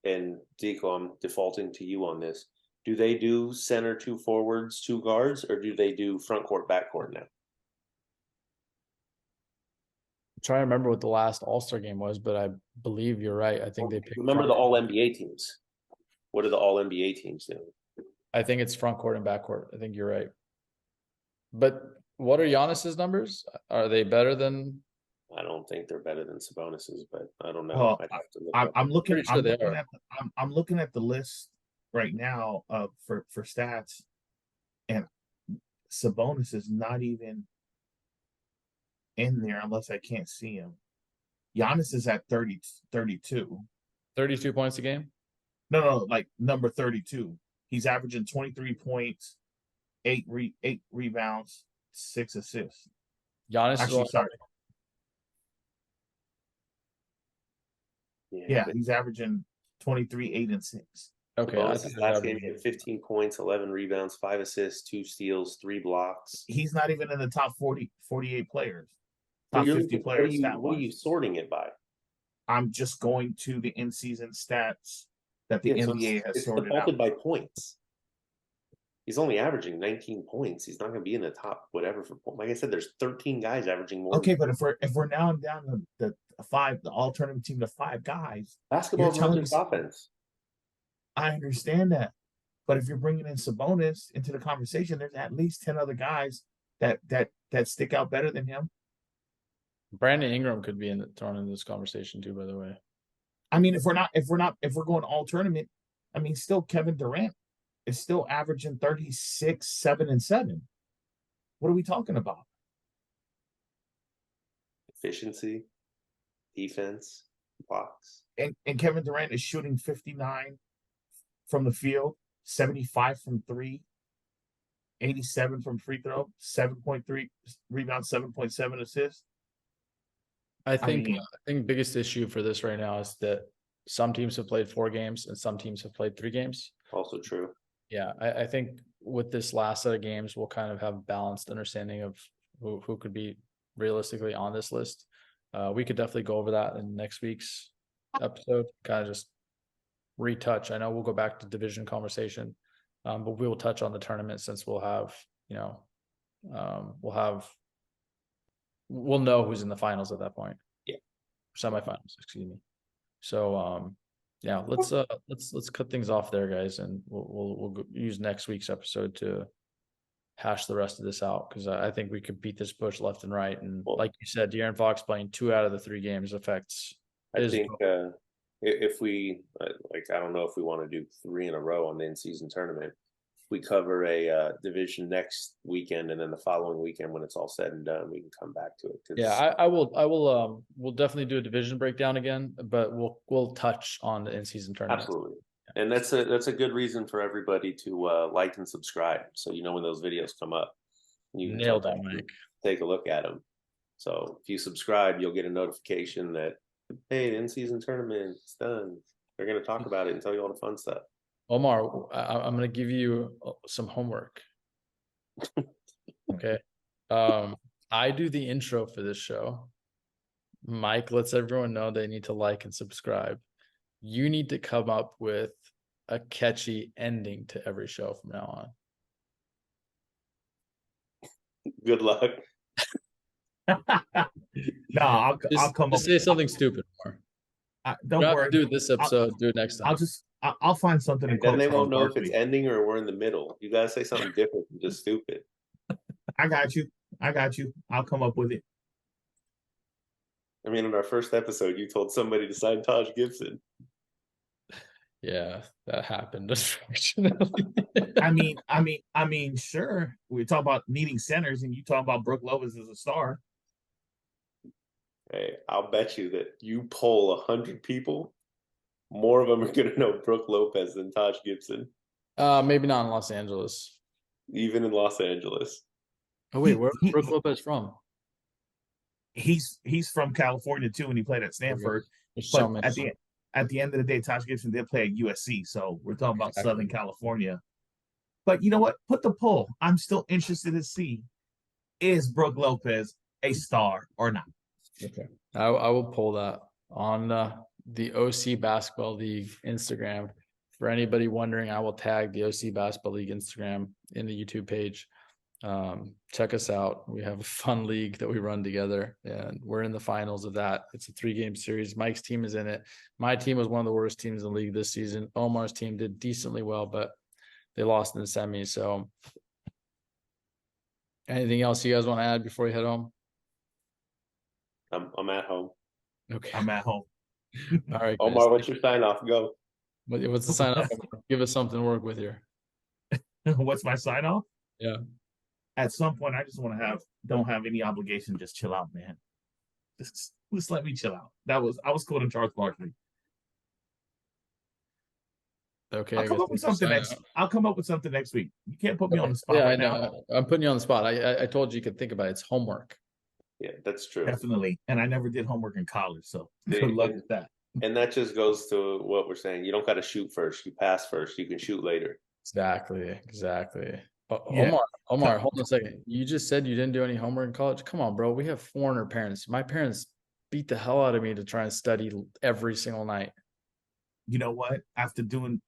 and Zico, I'm defaulting to you on this. Do they do center, 2 forwards, 2 guards, or do they do front court, back court now? I'm trying to remember what the last All-Star game was, but I believe you're right. I think they picked. Remember the All NBA teams. What are the All NBA teams doing? I think it's front court and back court. I think you're right. But what are Giannis's numbers? Are they better than? I don't think they're better than Sabonis's, but I don't know. Well, I'd have to look I'm, up. I'm looking. Pretty sure I'm they looking are. at. I'm looking at the list right now for stats, and Sabonis is not even in there unless I can't see him. Giannis is at 32. 32 points a game? No, like number 32. He's averaging 23 points, 8 rebounds, 6 assists. Giannis Actually, sorry. Yeah, but he's averaging 23, 8, and 6. Okay. Sabonis's last game, he had 15 points, 11 rebounds, 5 assists, 2 steals, 3 blocks. He's not even in the top 48 players. But Top 50 players. what are you sorting it by? I'm just going to the in-season stats that the Yeah, so NBA has it's sorted defaulted out. by points. He's only averaging 19 points. He's not going to be in the top whatever for like I said. There's 13 guys averaging more. Okay, but if we're now down the 5, the all tournament team to 5 guys, Basketball's telling not me- just offense. I understand that. But if you're bringing in Sabonis into the conversation, there's at least 10 other guys that stick out better than him. Brandon Ingram could be thrown into this conversation too, by the way. I mean, if we're going all tournament, I mean, still Kevin Durant is still averaging 36, 7, and 7. What are we talking about? Efficiency, defense, blocks. And Kevin Durant is shooting 59 from the field, 75 from 3, 87 from free throw, 7.3 rebounds, 7.7 assists. I think mean- I think biggest issue for this right now is that some teams have played 4 games and some teams have played 3 games. Also true. Yeah, I think with this last set of games, we'll kind of have balanced understanding of who could be realistically on this list. We could definitely go over that in next week's episode, kind of just retouch. I know we'll go back to division conversation, but we will touch on the tournament since we'll have, we'll know who's in the finals at that point. Yeah. Semifinals, excuse me. So, yeah, let's cut things off there, guys, and we'll use next week's episode to hash the rest of this out, because I think we could beat this bush left and right. And like you said, De'Aaron Fox playing 2 out of the 3 games affects. I think if we I don't know if we want to do 3 in a row on the in-season tournament. We cover a division next weekend, and then the following weekend when it's all said and done, we can come back to it. Yeah, I will. We'll definitely do a division breakdown again, but we'll touch on the in-season tournament. Absolutely. And that's a good reason for everybody to like and subscribe, so you know when those videos come up. You can Nailed that, Mike. take a look at them. So if you subscribe, you'll get a notification that, hey, the in-season tournament is done. They're going to talk about it and tell you all the fun stuff. Omar, I'm going to give you some homework. Okay. I do the intro for this show. Mike lets everyone know they need to like and subscribe. You need to come up with a catchy ending to every show from now on. Good luck. No, I'll come up. Say something stupid more. Don't worry. Do it this episode. Do it next time. I'll find something. And then they won't know if it's ending or we're in the middle. You gotta say something different than just stupid. I got you. I'll come up with it. I mean, in our first episode, you told somebody to sign Taj Gibson. Yeah, that happened, unfortunately. I mean, sure. We talk about needing centers, and you talk about Brook Lopez as a star. Hey, I'll bet you that you poll 100 people, more of them are going to know Brook Lopez than Taj Gibson. Maybe not in Los Angeles. Even in Los Angeles. Oh wait, where's Brook Lopez from? He's from California too, and he played at Stanford. But at the end of the day, Taj Gibson did play at USC, so we're talking about Southern California. But you know what? Put the poll. I'm still interested to see, is Brook Lopez a star or not? Okay, I will pull that on the OC Basketball League Instagram. For anybody wondering, I will tag the OC Basketball League Instagram in the YouTube page. Check us out. We have a fun league that we run together, and we're in the finals of that. It's a 3-game series. Mike's team is in it. My team was one of the worst teams in the league this season. Omar's team did decently well, but they lost in the semis. So anything else you guys want to add before you head home? I'm at home. Okay. I'm at home. All right, Omar, what's your sign off? Go. What's the sign off? Give us something to work with here. What's my sign off? Yeah. At some point, I just want to don't have any obligation. Just chill out, man. Just let me chill out. I was quoting Charles Barkley. Okay. I'll come up with something next week. You can't put me on the spot. Yeah, I know. Now. I'm putting you on the spot. I told you could think about it. It's homework. Yeah, that's true. Definitely. And I never did homework in college, so good luck with that. And that just goes to what we're saying. You don't got to shoot first. You pass first. You can shoot later. Exactly. Yeah. Omar, hold on a second. You just said you didn't do any homework in college. Come on, bro. We have foreigner parents. My parents beat the hell out of me to try and study every single night. You know what? After doing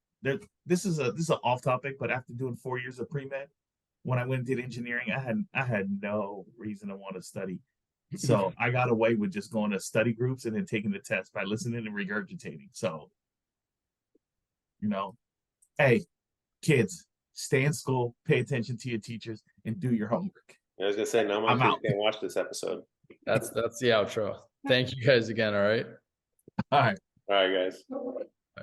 this is an off topic, but after doing 4 years of pre-med, when I went and did engineering, I had no reason to want to study. So I got away with just going to study groups and then taking the test by listening and regurgitating. So, hey, kids, stay in school, pay attention to your teachers, and do your homework. I was gonna say, now I'm out. Can't watch this episode. That's the outro. Thank you guys again. All right. All right, guys. Bye.